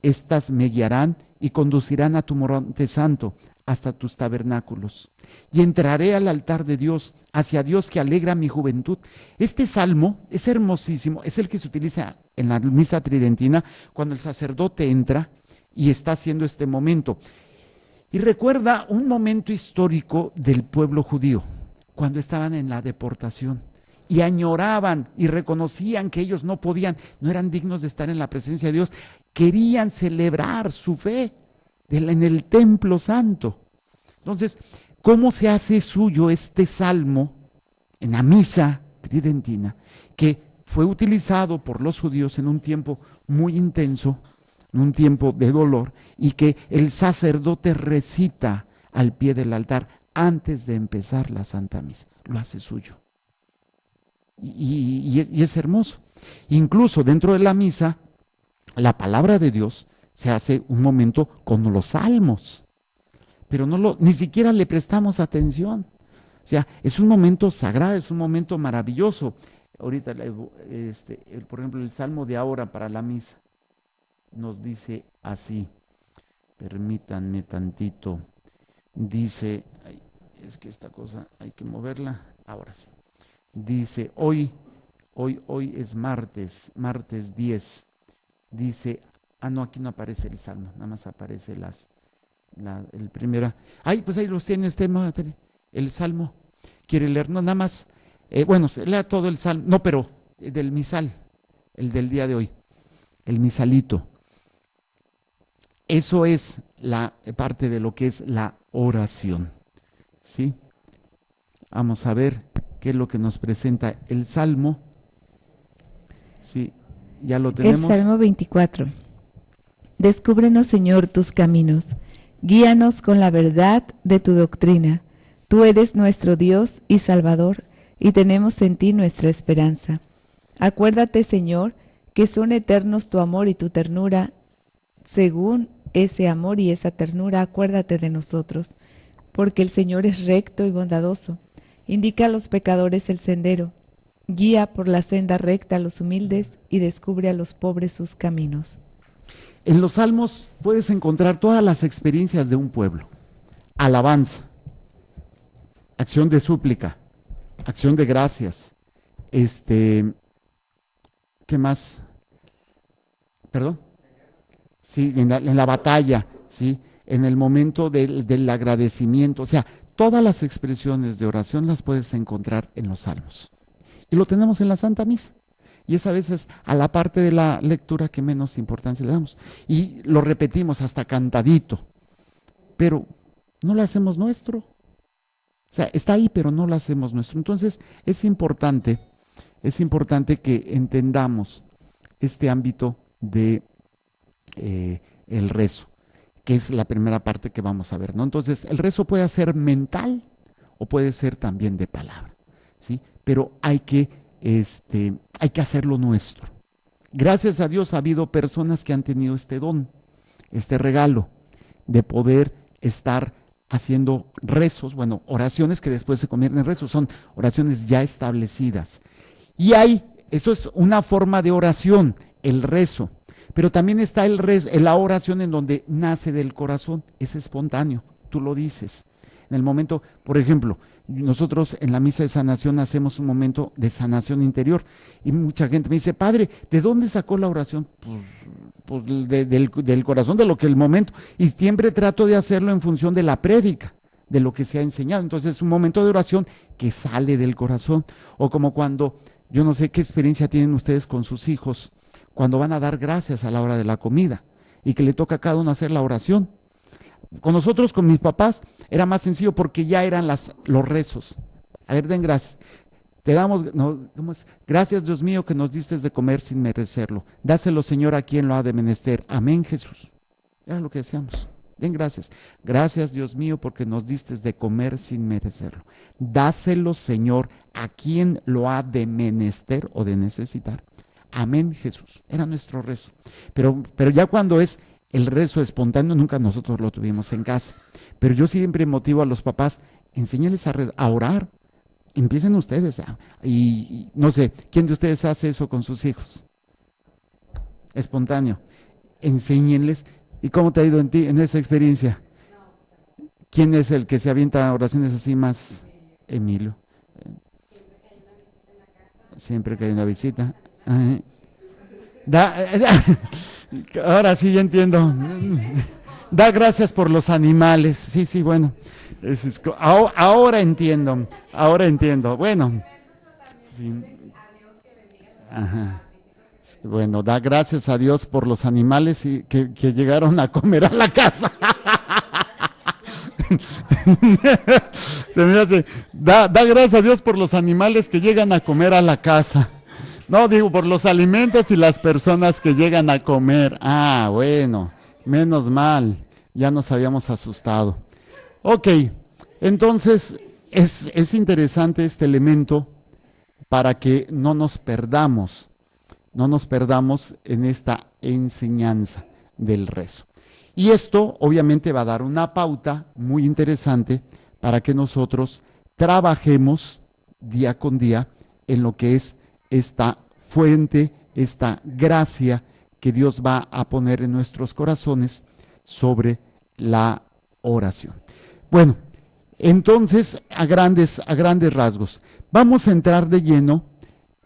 estas me guiarán y conducirán a tu monte santo, hasta tus tabernáculos. Y entraré al altar de Dios, hacia Dios que alegra mi juventud. Este salmo es hermosísimo, es el que se utiliza en la misa tridentina cuando el sacerdote entra y está haciendo este momento. Y recuerda un momento histórico del pueblo judío, cuando estaban en la deportación y añoraban y reconocían que ellos no podían, no eran dignos de estar en la presencia de Dios, querían celebrar su fe en el templo santo. Entonces, ¿cómo se hace suyo este salmo en la misa tridentina, que fue utilizado por los judíos en un tiempo muy intenso, en un tiempo de dolor, y que el sacerdote recita al pie del altar antes de empezar la Santa Misa? Lo hace suyo. Y es hermoso. Incluso dentro de la misa, la palabra de Dios se hace un momento con los salmos, pero ni siquiera le prestamos atención. O sea, es un momento sagrado, es un momento maravilloso. Ahorita, por ejemplo, el salmo de ahora para la misa nos dice así, permítanme tantito, dice, es que esta cosa hay que moverla, ahora sí. Dice, hoy es martes 10, dice, no, aquí no aparece el salmo, nada más aparece el primero. Pues ahí los tiene el salmo. ¿Quiere leernos? Nada más Bueno, lea todo el salmo, no, pero del misal, el del día de hoy, el misalito. Eso es la parte de lo que es la oración, ¿sí? Vamos a ver qué es lo que nos presenta el Salmo. Sí, ya lo tenemos. El Salmo 24. Descúbrenos, Señor, tus caminos. Guíanos con la verdad de tu doctrina. Tú eres nuestro Dios y Salvador, y tenemos en ti nuestra esperanza. Acuérdate, Señor, que son eternos tu amor y tu ternura. Según ese amor y esa ternura, acuérdate de nosotros, porque el Señor es recto y bondadoso. Indica a los pecadores el sendero, guía por la senda recta a los humildes y descubre a los pobres sus caminos. En los salmos puedes encontrar todas las experiencias de un pueblo. Alabanza, acción de súplica, acción de gracias, ¿qué más? ¿Perdón? Sí, en la batalla, ¿sí? En el momento del agradecimiento, o sea, todas las expresiones de oración las puedes encontrar en los salmos. Y lo tenemos en la Santa Misa. Y es a veces a la parte de la lectura que menos importancia le damos. Y lo repetimos hasta cantadito, pero no lo hacemos nuestro. O sea, está ahí, pero no lo hacemos nuestro. Entonces, es importante que entendamos este ámbito de el rezo, que es la primera parte que vamos a ver, ¿no? Entonces, el rezo puede ser mental o puede ser también de palabra, ¿sí? Pero hay que hacerlo nuestro. Gracias a Dios ha habido personas que han tenido este don, este regalo de poder estar haciendo rezos, bueno, oraciones que después se convierten en rezos, son oraciones ya establecidas. Y eso es una forma de oración, el rezo. Pero también está la oración en donde nace del corazón, es espontáneo, tú lo dices. En el momento, por ejemplo, nosotros en la misa de sanación hacemos un momento de sanación interior y mucha gente me dice, padre, ¿de dónde sacó la oración? Pues del corazón, de lo que el momento, y siempre trato de hacerlo en función de la prédica, de lo que se ha enseñado. Entonces es un momento de oración que sale del corazón, o como cuando, yo no sé qué experiencia tienen ustedes con sus hijos, cuando van a dar gracias a la hora de la comida y que le toca a cada uno hacer la oración. Con nosotros, con mis papás, era más sencillo porque ya eran los rezos. A ver, den gracias. Te damos, no, ¿cómo es? Gracias, Dios mío, que nos diste de comer sin merecerlo. Dáselo, Señor, a quien lo ha de menester. Amén, Jesús. Era lo que decíamos. Den gracias. Gracias, Dios mío, porque nos diste de comer sin merecerlo. Dáselo, Señor, a quien lo ha de menester o de necesitar. Amén, Jesús. Era nuestro rezo. Pero ya cuando es el rezo espontáneo, nunca nosotros lo tuvimos en casa. Pero yo siempre motivo a los papás, enséñales a orar. Empiecen ustedes. Y no sé, ¿quién de ustedes hace eso con sus hijos? Espontáneo. Enséñenles. ¿Y cómo te ha ido en ti, en esa experiencia? ¿Quién es el que se avienta oraciones así más? Emilio. Siempre que hay una visita. Ahora sí ya entiendo. Da gracias por los animales. Sí, bueno. Ahora entiendo. Bueno. Sí. Ajá. Bueno, da gracias a Dios por los animales y que llegaron a comer a la casa. Se me hace, da gracias a Dios por los animales que llegan a comer a la casa. No, digo, por los alimentos y las personas que llegan a comer. Ah, bueno, menos mal, ya nos habíamos asustado. Ok, entonces es interesante este elemento para que no nos perdamos en esta enseñanza del rezo. Y esto obviamente va a dar una pauta muy interesante para que nosotros trabajemos día con día en lo que es esta fuente, esta gracia que Dios va a poner en nuestros corazones sobre la oración. Bueno, entonces a grandes rasgos, vamos a entrar de lleno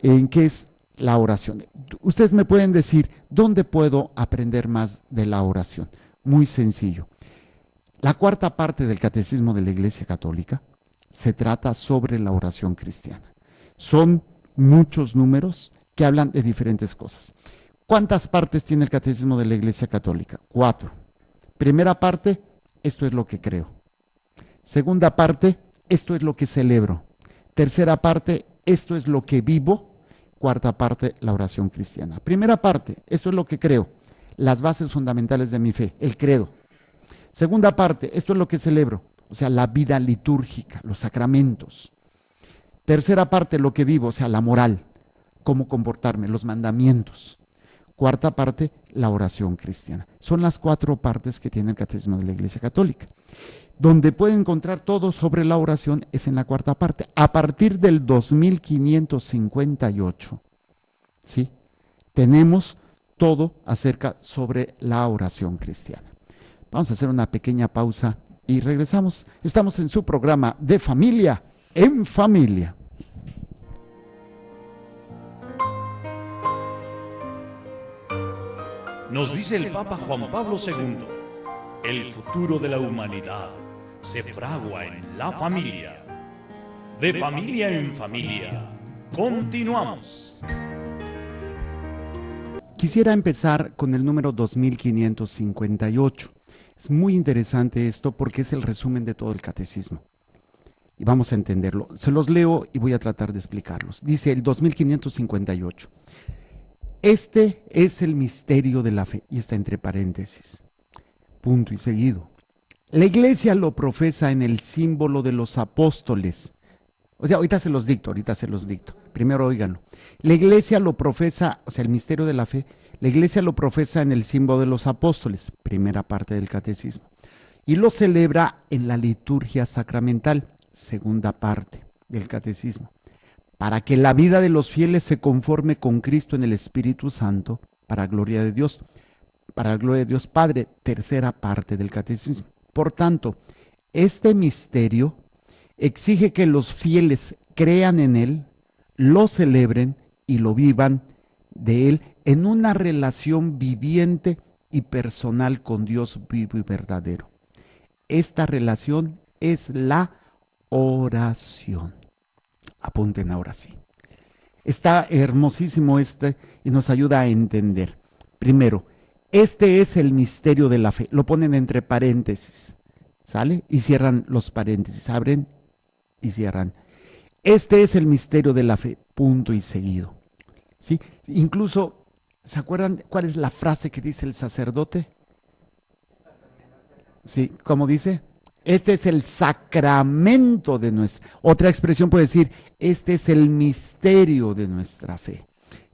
en qué es la oración. Ustedes me pueden decir, ¿dónde puedo aprender más de la oración? Muy sencillo. La cuarta parte del Catecismo de la Iglesia Católica se trata sobre la oración cristiana, Son muchos números que hablan de diferentes cosas. ¿Cuántas partes tiene el Catecismo de la Iglesia Católica? 4. Primera parte, esto es lo que creo. Segunda parte, esto es lo que celebro. Tercera parte, esto es lo que vivo. Cuarta parte, la oración cristiana. Primera parte, esto es lo que creo. Las bases fundamentales de mi fe, el credo. Segunda parte, esto es lo que celebro. O sea, la vida litúrgica, los sacramentos. Tercera parte, lo que vivo, o sea, la moral, cómo comportarme, los mandamientos. Cuarta parte, la oración cristiana. Son las 4 partes que tiene el Catecismo de la Iglesia Católica. Donde puede encontrar todo sobre la oración es en la cuarta parte. A partir del 2558, ¿sí? Tenemos todo acerca sobre la oración cristiana. Vamos a hacer una pequeña pausa y regresamos. Estamos en su programa de Familia en Familia. Nos dice el Papa Juan Pablo II, el futuro de la humanidad se fragua en la familia. De familia en familia, continuamos. Quisiera empezar con el número 2558. Es muy interesante esto porque es el resumen de todo el catecismo. Y vamos a entenderlo. Se los leo y voy a tratar de explicarlos. Dice el 2558. Este es el misterio de la fe, y está entre paréntesis, punto y seguido. La Iglesia lo profesa en el símbolo de los apóstoles. O sea, ahorita se los dicto. Primero óiganlo. La Iglesia lo profesa, o sea, el misterio de la fe, la Iglesia lo profesa en el símbolo de los apóstoles, primera parte del catecismo, y lo celebra en la liturgia sacramental, segunda parte del catecismo, para que la vida de los fieles se conforme con Cristo en el Espíritu Santo, para gloria de Dios Padre, tercera parte del catecismo. Por tanto, este misterio exige que los fieles crean en él, lo celebren y lo vivan de él en una relación viviente y personal con Dios vivo y verdadero. Esta relación es la oración. Apunten ahora sí. Está hermosísimo y nos ayuda a entender. Primero, este es el misterio de la fe. Lo ponen entre paréntesis, ¿sale? Y cierran los paréntesis, abren y cierran. Este es el misterio de la fe, punto y seguido. ¿Sí? Incluso, ¿se acuerdan cuál es la frase que dice el sacerdote? Sí, ¿cómo dice? Este es el sacramento de nuestra. Otra expresión puede decir, este es el misterio de nuestra fe.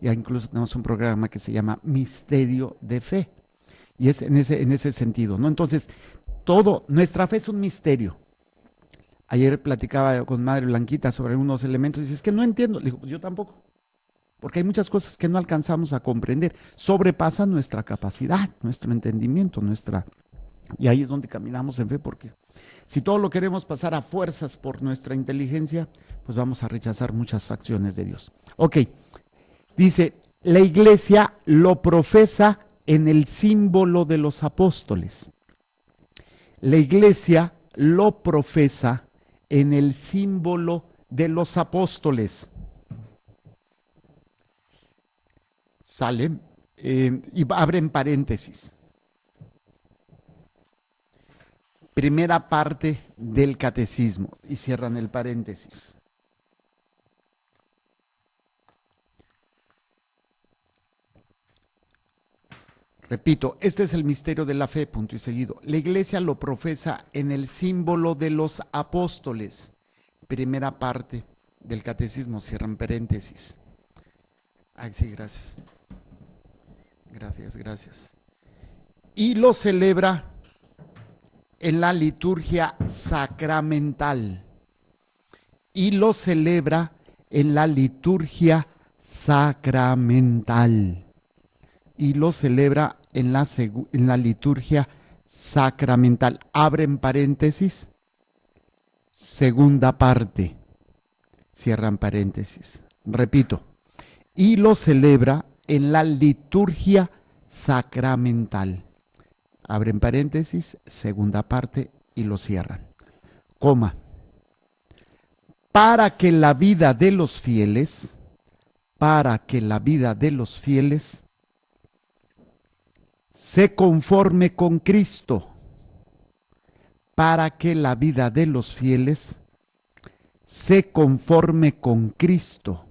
Ya incluso tenemos un programa que se llama Misterio de Fe. Y es en ese sentido, ¿no? Entonces, nuestra fe es un misterio. Ayer platicaba con Madre Blanquita sobre unos elementos y dice, es que no entiendo. Le digo, pues yo tampoco. Porque hay muchas cosas que no alcanzamos a comprender. Sobrepasan nuestra capacidad, nuestro entendimiento, Y ahí es donde caminamos en fe, porque si todo lo queremos pasar a fuerzas por nuestra inteligencia, pues vamos a rechazar muchas acciones de Dios. Ok, dice, la Iglesia lo profesa en el símbolo de los apóstoles. La Iglesia lo profesa en el símbolo de los apóstoles. Sale, y abren paréntesis. Primera parte del catecismo, y cierran el paréntesis. Repito, este es el misterio de la fe, punto y seguido. La Iglesia lo profesa en el símbolo de los apóstoles. Primera parte del catecismo, cierran paréntesis. Ay, sí, gracias. Gracias. Y lo celebra en la liturgia sacramental. Y lo celebra en la liturgia sacramental. Y lo celebra en la liturgia sacramental. Abren paréntesis. Segunda parte. Cierran paréntesis. Repito. Y lo celebra en la liturgia sacramental. Abren paréntesis, segunda parte y lo cierran. Coma. para que la vida de los fieles, para que la vida de los fieles se conforme con Cristo, para que la vida de los fieles se conforme con Cristo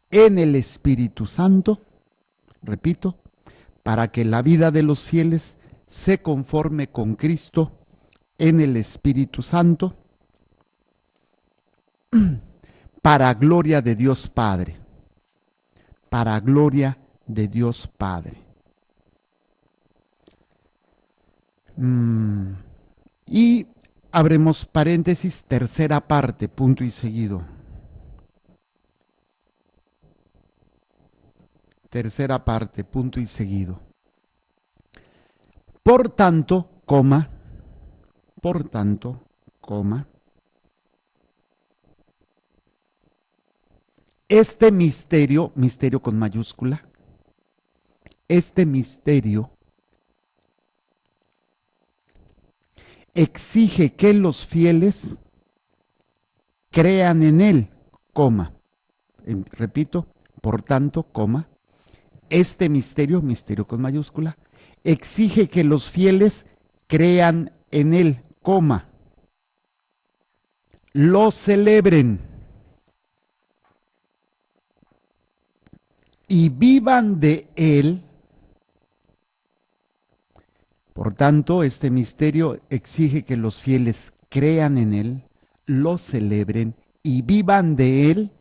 en el Espíritu Santo, repito, para que la vida de los fieles se conforme con Cristo en el Espíritu Santo, para gloria de Dios Padre, para gloria de Dios Padre. Y abremos paréntesis, tercera parte, punto y seguido. Tercera parte, punto y seguido. Por tanto, coma, este misterio, misterio con mayúscula, este misterio exige que los fieles crean en él, coma, repito, por tanto, coma, este misterio, misterio con mayúscula, exige que los fieles crean en él, coma, lo celebren y vivan de él. Por tanto, este misterio exige que los fieles crean en él, lo celebren y vivan de él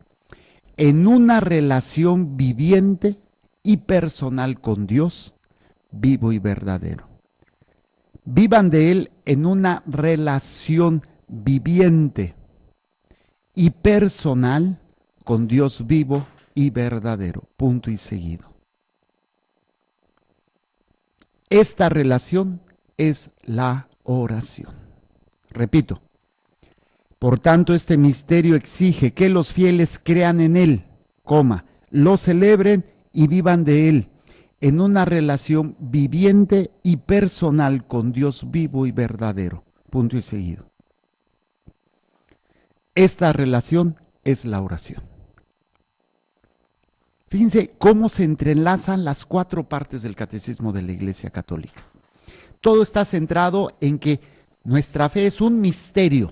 en una relación viviente y personal con Dios, vivo y verdadero. Vivan de él en una relación viviente y personal con Dios vivo y verdadero, punto y seguido. Esta relación es la oración. Repito, por tanto, este misterio exige que los fieles crean en él, coma, lo celebren y vivan de él en una relación viviente y personal con Dios vivo y verdadero, punto y seguido. Esta relación es la oración. Fíjense cómo se entrelazan las 4 partes del catecismo de la Iglesia Católica. Todo está centrado en que nuestra fe es un misterio.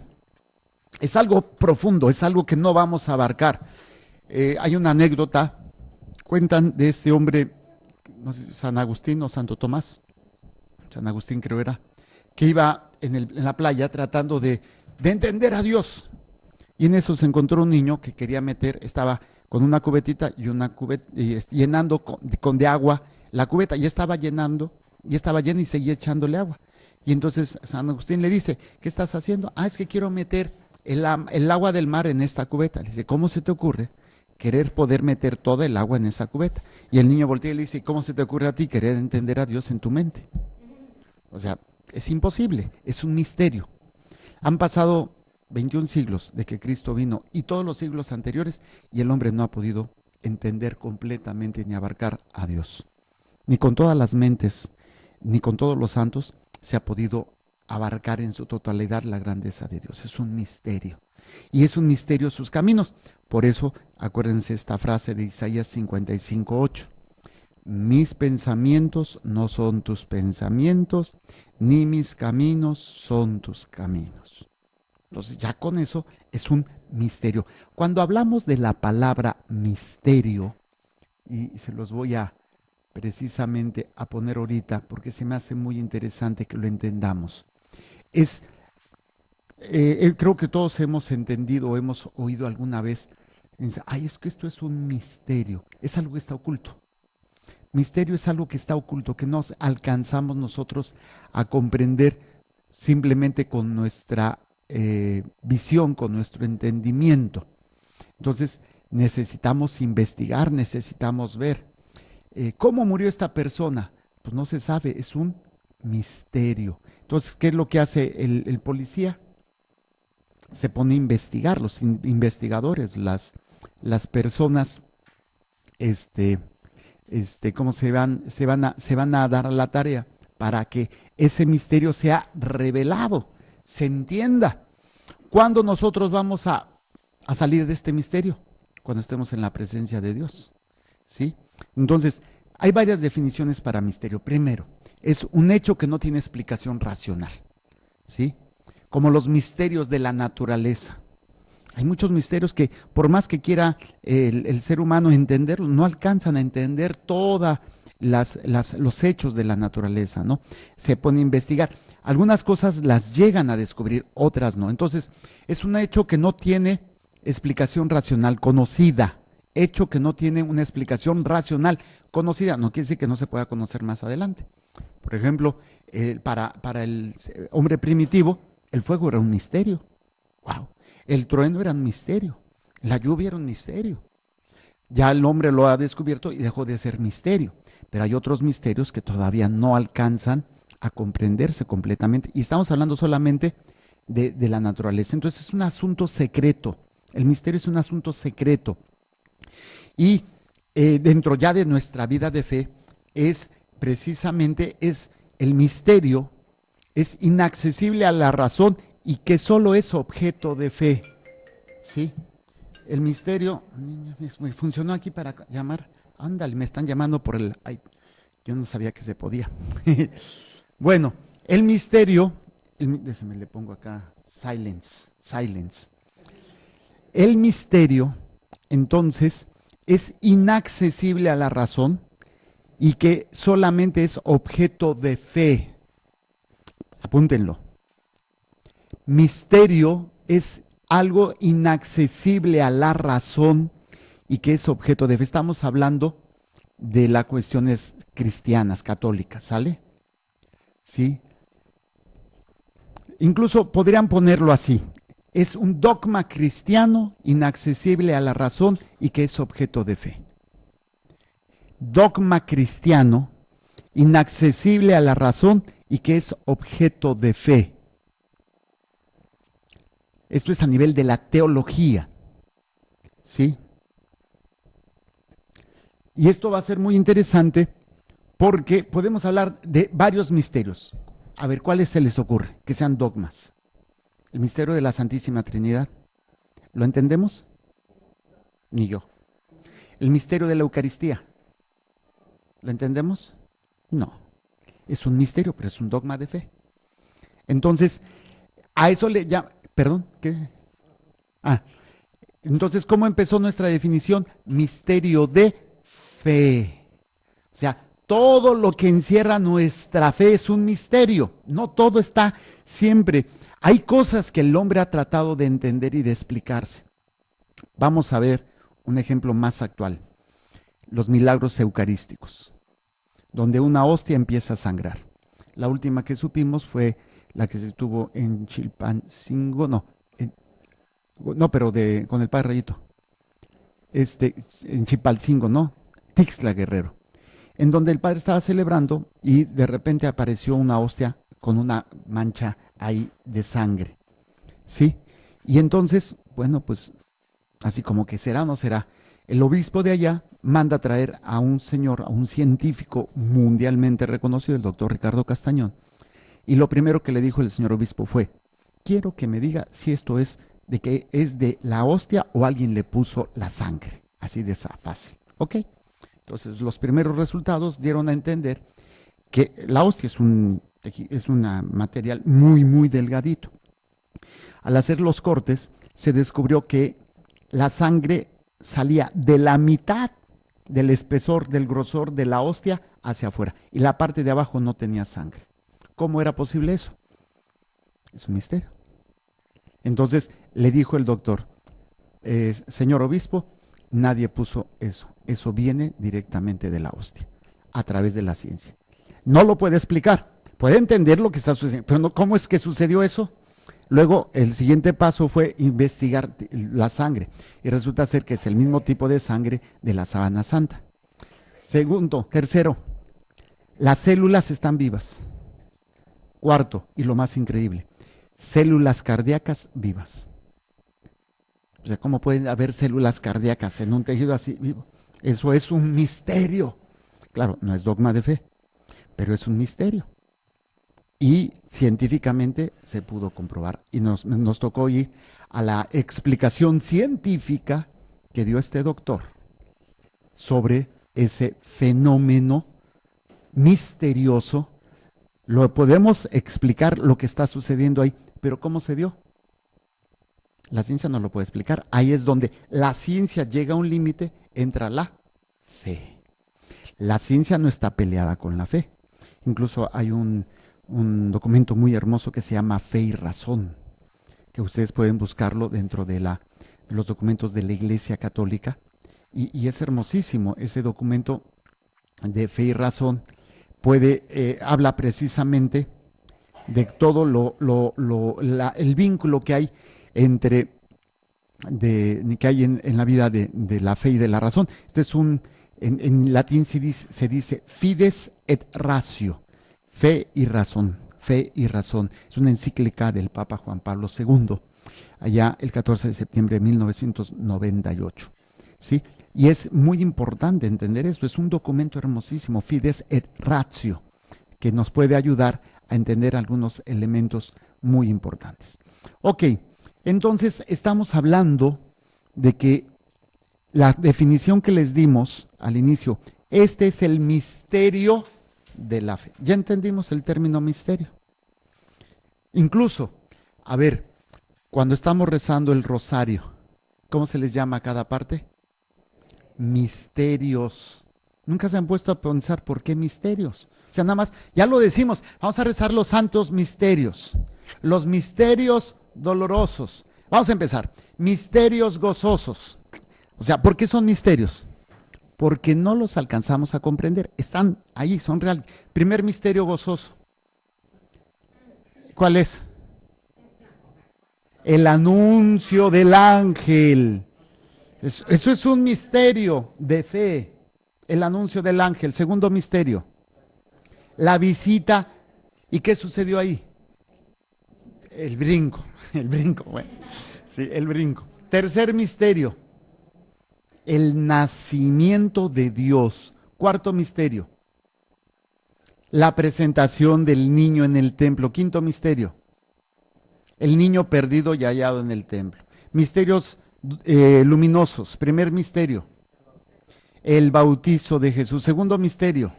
Es algo profundo, es algo que no vamos a abarcar. Hay una anécdota, cuentan de este hombre, no sé si San Agustín o Santo Tomás, San Agustín creo era, que iba en la playa tratando de entender a Dios. Y en eso se encontró un niño que quería meter, estaba con una cubetita y llenando con de agua la cubeta, y estaba llenando, y estaba llena y seguía echándole agua. Y entonces San Agustín le dice, ¿qué estás haciendo? Es que quiero meter el agua del mar en esta cubeta. Le dice, ¿cómo se te ocurre querer poder meter toda el agua en esa cubeta? Y el niño voltea y le dice, ¿cómo se te ocurre a ti querer entender a Dios en tu mente? O sea, es imposible, es un misterio. Han pasado 21 siglos de que Cristo vino y todos los siglos anteriores, y el hombre no ha podido entender completamente ni abarcar a Dios. Ni con todas las mentes, ni con todos los santos se ha podido abarcar en su totalidad la grandeza de Dios. Es un misterio. Y es un misterio sus caminos. Por eso, acuérdense esta frase de Isaías 55:8. Mis pensamientos no son tus pensamientos, ni mis caminos son tus caminos. Entonces ya con eso es un misterio. Cuando hablamos de la palabra misterio, y se los voy a precisamente a poner ahorita, porque se me hace muy interesante que lo entendamos. Creo que todos hemos entendido, hemos oído alguna vez, es que esto es un misterio, es algo que está oculto. Misterio es algo que está oculto, que no alcanzamos nosotros a comprender simplemente con nuestra visión, con nuestro entendimiento. Entonces necesitamos investigar, necesitamos ver. ¿Cómo murió esta persona? Pues no se sabe, es un misterio. Entonces, ¿qué es lo que hace el policía? Se pone a investigar, los investigadores, las personas, cómo se van a dar a la tarea para que ese misterio sea revelado, se entienda. ¿Cuándo nosotros vamos a salir de este misterio? Cuando estemos en la presencia de Dios, ¿sí? Entonces, hay varias definiciones para misterio. Primero, es un hecho que no tiene explicación racional, ¿sí? Como los misterios de la naturaleza. Hay muchos misterios que, por más que quiera el ser humano entenderlos, no alcanzan a entender todos los hechos de la naturaleza, ¿no? Se pone a investigar. Algunas cosas las llegan a descubrir, otras no. Entonces, es un hecho que no tiene explicación racional conocida. Hecho que no tiene una explicación racional conocida. No quiere decir que no se pueda conocer más adelante. Por ejemplo, para el hombre primitivo, el fuego era un misterio. ¡Wow! El trueno era un misterio. La lluvia era un misterio. Ya el hombre lo ha descubierto y dejó de ser misterio. Pero hay otros misterios que todavía no alcanzan a comprenderse completamente. Y estamos hablando solamente de la naturaleza. Entonces es un asunto secreto. El misterio es un asunto secreto. Y dentro ya de nuestra vida de fe es precisamente el misterio, es inaccesible a la razón y que solo es objeto de fe. ¿Sí? El misterio, me funcionó aquí para llamar, ándale, me están llamando por el, ay, yo no sabía que se podía. Bueno, el misterio, déjeme le pongo acá, silence. El misterio, entonces, es inaccesible a la razón y que solamente es objeto de fe. Apúntenlo. Misterio es algo inaccesible a la razón y que es objeto de fe. Estamos hablando de las cuestiones cristianas, católicas, ¿sale? ¿Sí? Incluso podrían ponerlo así. Es un dogma cristiano inaccesible a la razón y que es objeto de fe. Dogma cristiano inaccesible a la razón y que es objeto de fe. Esto es a nivel de la teología, ¿sí? Y esto va a ser muy interesante porque podemos hablar de varios misterios. A ver, ¿cuáles se les ocurre? Que sean dogmas. El misterio de la Santísima Trinidad. ¿Lo entendemos? Ni yo. El misterio de la Eucaristía. ¿Lo entendemos? No. Es un misterio, pero es un dogma de fe. Entonces, a eso le llama... Perdón, ¿qué? Entonces, ¿cómo empezó nuestra definición? Misterio de fe. O sea, todo lo que encierra nuestra fe es un misterio. No todo está siempre. Hay cosas que el hombre ha tratado de entender y de explicarse. Vamos a ver un ejemplo más actual. Los milagros eucarísticos, donde una hostia empieza a sangrar. La última que supimos fue la que se tuvo en Chilpancingo, pero con el padre Rayito. En Chilpancingo, ¿no? Tixla Guerrero. En donde el padre estaba celebrando y de repente apareció una hostia con una mancha ahí de sangre. ¿Sí? Y entonces, bueno, pues así como que será o no será. El obispo de allá manda a traer a un señor, a un científico mundialmente reconocido, el doctor Ricardo Castañón. Y lo primero que le dijo el señor obispo fue, quiero que me diga si esto es de que es de la hostia o alguien le puso la sangre. Así de esa fácil. ¿Ok? Entonces los primeros resultados dieron a entender que la hostia es un material muy, muy delgadito. Al hacer los cortes, se descubrió que la sangre salía de la mitad del espesor, del grosor de la hostia hacia afuera. Y la parte de abajo no tenía sangre. ¿Cómo era posible eso? Es un misterio. Entonces le dijo el doctor, señor obispo, nadie puso eso. Eso viene directamente de la hostia, a través de la ciencia. No lo puede explicar. Puede entender lo que está sucediendo, pero no, ¿cómo es que sucedió eso? Luego, el siguiente paso fue investigar la sangre. Y resulta ser que es el mismo tipo de sangre de la sábana santa. Tercero, las células están vivas. Cuarto, y lo más increíble, células cardíacas vivas. O sea, ¿cómo pueden haber células cardíacas en un tejido así vivo? Eso es un misterio. Claro, no es dogma de fe, pero es un misterio. y científicamente se pudo comprobar. Y nos tocó ir a la explicación científica que dio este doctor sobre ese fenómeno misterioso. Lo podemos explicar lo que está sucediendo ahí, pero ¿cómo se dio? La ciencia no lo puede explicar. Ahí es donde la ciencia llega a un límite, entra la fe. La ciencia no está peleada con la fe. Incluso hay un documento muy hermoso que se llama Fe y Razón, que ustedes pueden buscarlo dentro de los documentos de la Iglesia Católica. Y es hermosísimo ese documento de Fe y Razón. Habla precisamente de todo el vínculo que hay que hay en la vida de la fe y de la razón. Este es en latín se dice fides et ratio, fe y razón, fe y razón. Es una encíclica del Papa Juan Pablo II, allá el 14 de septiembre de 1998. ¿Sí? Y es muy importante entender esto, es un documento hermosísimo, fides et ratio, que nos puede ayudar a entender algunos elementos muy importantes. Ok, entonces estamos hablando de que la definición que les dimos al inicio, este es el misterio de la fe. Ya entendimos el término misterio. Incluso, a ver, cuando estamos rezando el rosario, ¿cómo se les llama a cada parte? Misterios. Nunca se han puesto a pensar por qué misterios. O sea, nada más, ya lo decimos, vamos a rezar los santos misterios, los misterios dolorosos. Vamos a empezar. Misterios gozosos. O sea, ¿por qué son misterios? Porque no los alcanzamos a comprender. Están ahí, son reales. Primer misterio gozoso. ¿Cuál es? El anuncio del ángel. Eso es un misterio de fe. El anuncio del ángel. Segundo misterio. La visita. ¿Y qué sucedió ahí? El brinco, bueno, sí, el brinco. Tercer misterio, el nacimiento de Dios. Cuarto misterio, la presentación del niño en el templo. Quinto misterio, el niño perdido y hallado en el templo. Misterios luminosos. Primer misterio, el bautizo de Jesús. Segundo misterio,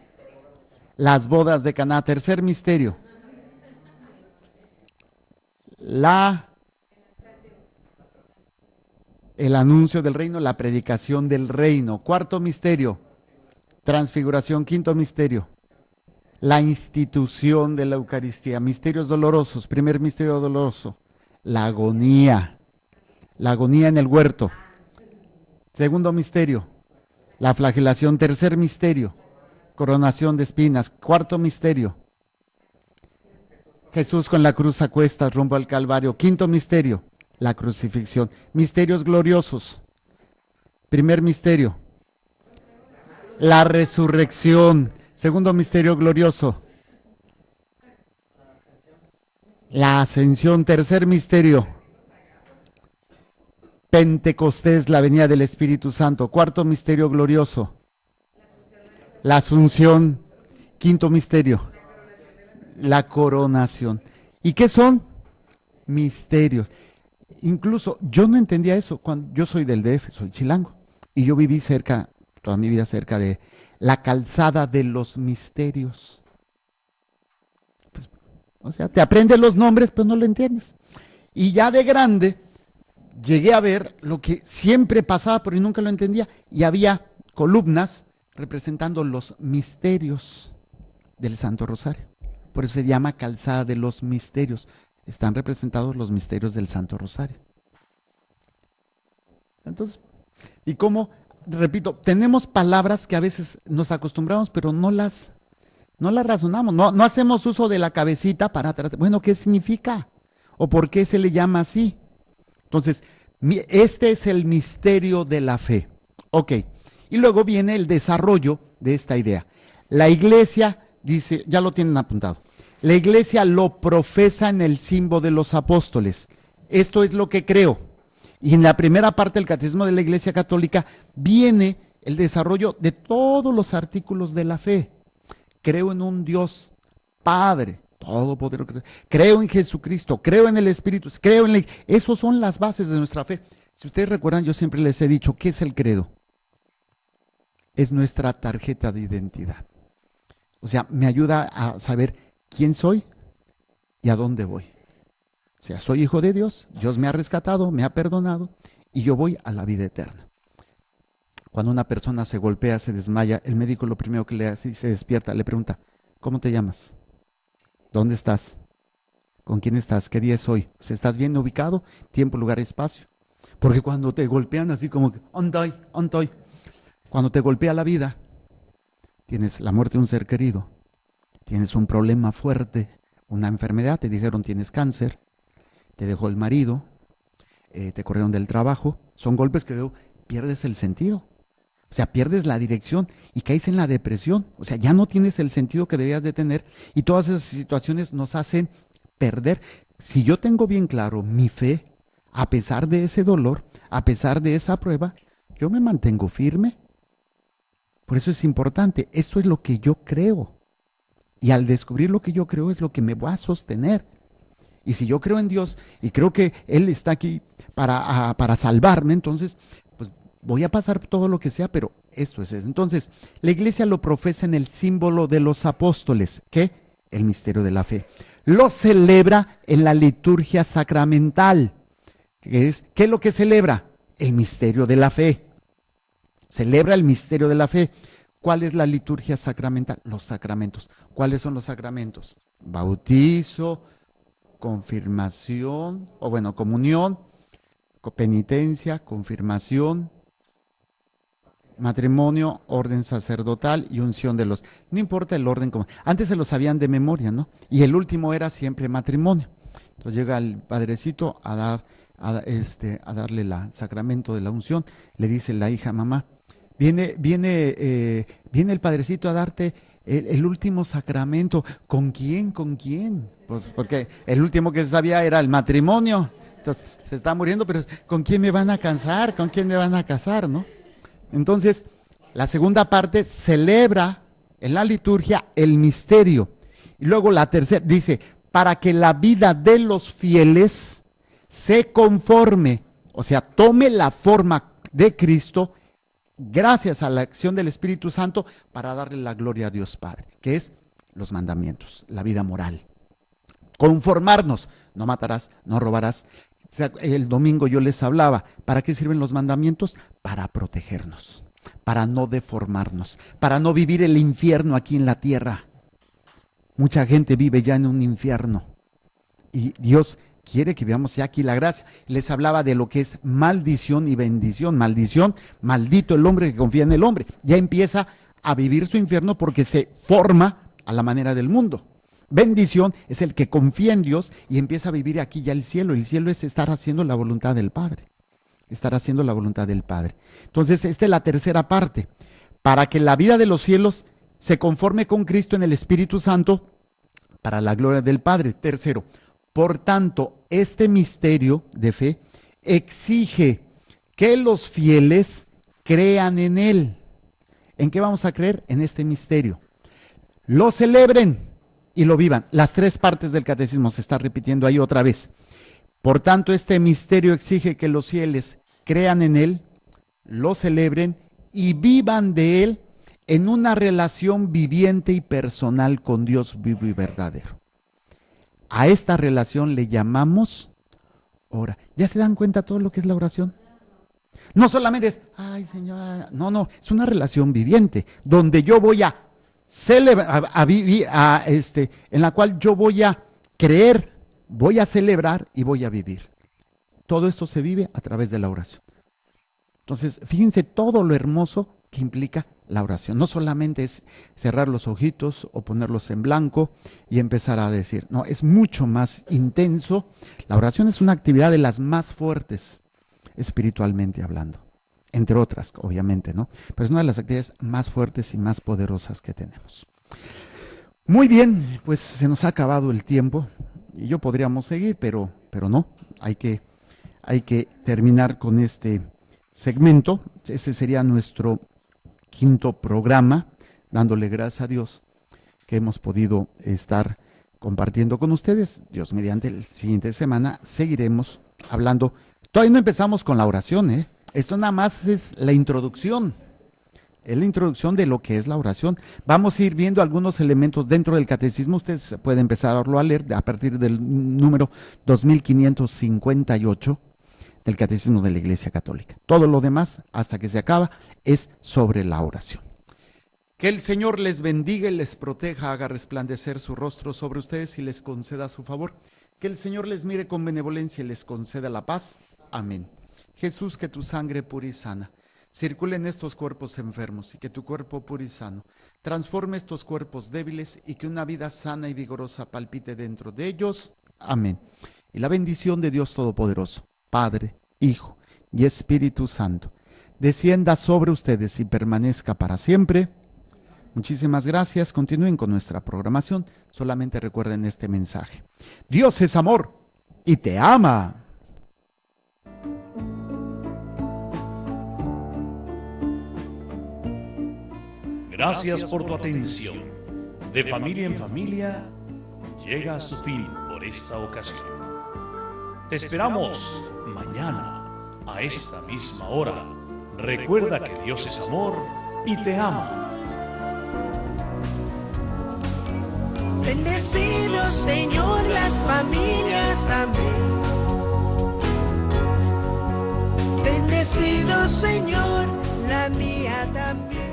las bodas de Caná. Tercer misterio, el anuncio del reino, la predicación del reino. Cuarto misterio, transfiguración. Quinto misterio, la institución de la Eucaristía. Misterios dolorosos. Primer misterio doloroso, la agonía en el huerto. Segundo misterio, la flagelación. Tercer misterio, coronación de espinas. Cuarto misterio, Jesús con la cruz a cuestas rumbo al Calvario. Quinto misterio, la crucifixión. Misterios gloriosos. Primer misterio, la resurrección. Segundo misterio glorioso, la ascensión. Tercer misterio, Pentecostés, la venida del Espíritu Santo. Cuarto misterio glorioso, la asunción. Quinto misterio, la coronación. ¿Y qué son? Misterios. Incluso yo no entendía eso. Cuando yo soy del DF, soy chilango, y yo viví toda mi vida cerca de la calzada de los misterios. Pues, o sea, te aprendes los nombres, pero no lo entiendes. Y ya de grande llegué a ver lo que siempre pasaba, pero nunca lo entendía. Y había columnas representando los misterios del Santo Rosario. Por eso se llama calzada de los misterios. Están representados los misterios del Santo Rosario. Entonces, y como, repito, tenemos palabras que a veces nos acostumbramos, pero no las razonamos, no hacemos uso de la cabecita para tratar, bueno, ¿qué significa? ¿O por qué se le llama así? Entonces, este es el misterio de la fe. Ok, y luego viene el desarrollo de esta idea. La Iglesia dice, ya lo tienen apuntado, la Iglesia lo profesa en el símbolo de los apóstoles. Esto es lo que creo. Y en la primera parte del Catecismo de la Iglesia Católica viene el desarrollo de todos los artículos de la fe. Creo en un Dios Padre todopoderoso. Creo en Jesucristo, creo en el Espíritu, creo en Esas son las bases de nuestra fe. Si ustedes recuerdan, yo siempre les he dicho, ¿qué es el credo? Es nuestra tarjeta de identidad. O sea, me ayuda a saber quién soy y a dónde voy. O sea, soy hijo de Dios, Dios me ha rescatado, me ha perdonado y yo voy a la vida eterna. Cuando una persona se golpea, se desmaya, el médico lo primero que le hace y se despierta, le pregunta, ¿cómo te llamas? ¿Dónde estás? ¿Con quién estás? ¿Qué día es hoy? ¿Se estás bien ubicado? Tiempo, lugar, espacio. Porque cuando te golpean así como que, ¿dónde estoy? Cuando te golpea la vida, tienes la muerte de un ser querido, tienes un problema fuerte, una enfermedad, te dijeron tienes cáncer, te dejó el marido, te corrieron del trabajo, son golpes que luego pierdes el sentido. O sea, pierdes la dirección y caes en la depresión. O sea, ya no tienes el sentido que debías de tener y todas esas situaciones nos hacen perder. Si yo tengo bien claro mi fe, a pesar de ese dolor, a pesar de esa prueba, yo me mantengo firme. Por eso es importante, esto es lo que yo creo. Y al descubrir lo que yo creo es lo que me va a sostener. Y si yo creo en Dios y creo que Él está aquí para salvarme, entonces pues voy a pasar todo lo que sea, pero esto es eso. Entonces, la iglesia lo profesa en el símbolo de los apóstoles, ¿qué? El misterio de la fe. Lo celebra en la liturgia sacramental. ¿Qué es lo que celebra? El misterio de la fe. Celebra el misterio de la fe. ¿Cuál es la liturgia sacramental? Los sacramentos. ¿Cuáles son los sacramentos? Bautizo, confirmación, comunión, penitencia, confirmación, matrimonio, orden sacerdotal y unción de los. No importa el orden, antes se lo sabían de memoria, ¿no? Y el último era siempre matrimonio. Entonces llega el padrecito a darle el sacramento de la unción. Le dice la hija, mamá, viene el padrecito a darte el último sacramento. ¿Con quién? ¿Con quién? Pues porque el último que se sabía era el matrimonio. Entonces se está muriendo, pero ¿con quién me van a casar? ¿Con quién me van a casar, no? Entonces, la segunda parte celebra en la liturgia el misterio. Y luego la tercera dice, para que la vida de los fieles se conforme, o sea, tome la forma de Cristo gracias a la acción del Espíritu Santo para darle la gloria a Dios Padre, que es los mandamientos, la vida moral. Conformarnos, no matarás, no robarás. O sea, el domingo yo les hablaba, ¿para qué sirven los mandamientos? Para protegernos, para no deformarnos, para no vivir el infierno aquí en la tierra. Mucha gente vive ya en un infierno y Dios quiere que veamos ya aquí la gracia. Les hablaba de lo que es maldición y bendición. Maldición, maldito el hombre que confía en el hombre. Ya empieza a vivir su infierno porque se forma a la manera del mundo. Bendición es el que confía en Dios y empieza a vivir aquí ya el cielo. El cielo es estar haciendo la voluntad del Padre. Estar haciendo la voluntad del Padre. Entonces, esta es la tercera parte. Para que la vida de los cielos se conforme con Cristo en el Espíritu Santo para la gloria del Padre. Tercero, por tanto, este misterio de fe exige que los fieles crean en él. ¿En qué vamos a creer? En este misterio. Lo celebren y lo vivan. Las tres partes del catecismo se está repitiendo ahí otra vez. Por tanto, este misterio exige que los fieles crean en él, lo celebren y vivan de él en una relación viviente y personal con Dios vivo y verdadero. A esta relación le llamamos oración. ¿Ya se dan cuenta todo lo que es la oración? No solamente es, ay Señor, no, es una relación viviente, donde yo voy a celebrar, en la cual yo voy a creer, voy a celebrar y voy a vivir. Todo esto se vive a través de la oración. Entonces, fíjense todo lo hermoso que implica la oración. No solamente es cerrar los ojitos o ponerlos en blanco y empezar a decir, no, es mucho más intenso. La oración es una actividad de las más fuertes espiritualmente hablando, entre otras, obviamente, ¿no? Pero es una de las actividades más fuertes y más poderosas que tenemos. Muy bien, pues se nos ha acabado el tiempo y yo podríamos seguir, pero no, hay que terminar con este segmento. Ese sería nuestro quinto programa, dándole gracias a Dios que hemos podido estar compartiendo con ustedes. Dios mediante, la siguiente semana seguiremos hablando. Todavía no empezamos con la oración, ¿eh? Esto nada más es la introducción. Es la introducción de lo que es la oración. Vamos a ir viendo algunos elementos dentro del catecismo. Ustedes pueden empezarlo a leer a partir del número 2558 del catecismo de la Iglesia Católica. Todo lo demás, hasta que se acaba, es sobre la oración. Que el Señor les bendiga y les proteja, haga resplandecer su rostro sobre ustedes y les conceda su favor. Que el Señor les mire con benevolencia y les conceda la paz. Amén. Jesús, que tu sangre pura y sana circule en estos cuerpos enfermos y que tu cuerpo puro y sano transforme estos cuerpos débiles y que una vida sana y vigorosa palpite dentro de ellos. Amén. Y la bendición de Dios Todopoderoso, Padre, Hijo y Espíritu Santo, descienda sobre ustedes y permanezca para siempre. Muchísimas gracias. Continúen con nuestra programación. Solamente recuerden este mensaje. Dios es amor y te ama. Gracias por tu atención. De Familia en Familia llega a su fin por esta ocasión. Te esperamos mañana a esta misma hora. Recuerda que Dios es amor y te ama. Bendecido Señor las familias, amén. Bendecido Señor la mía también.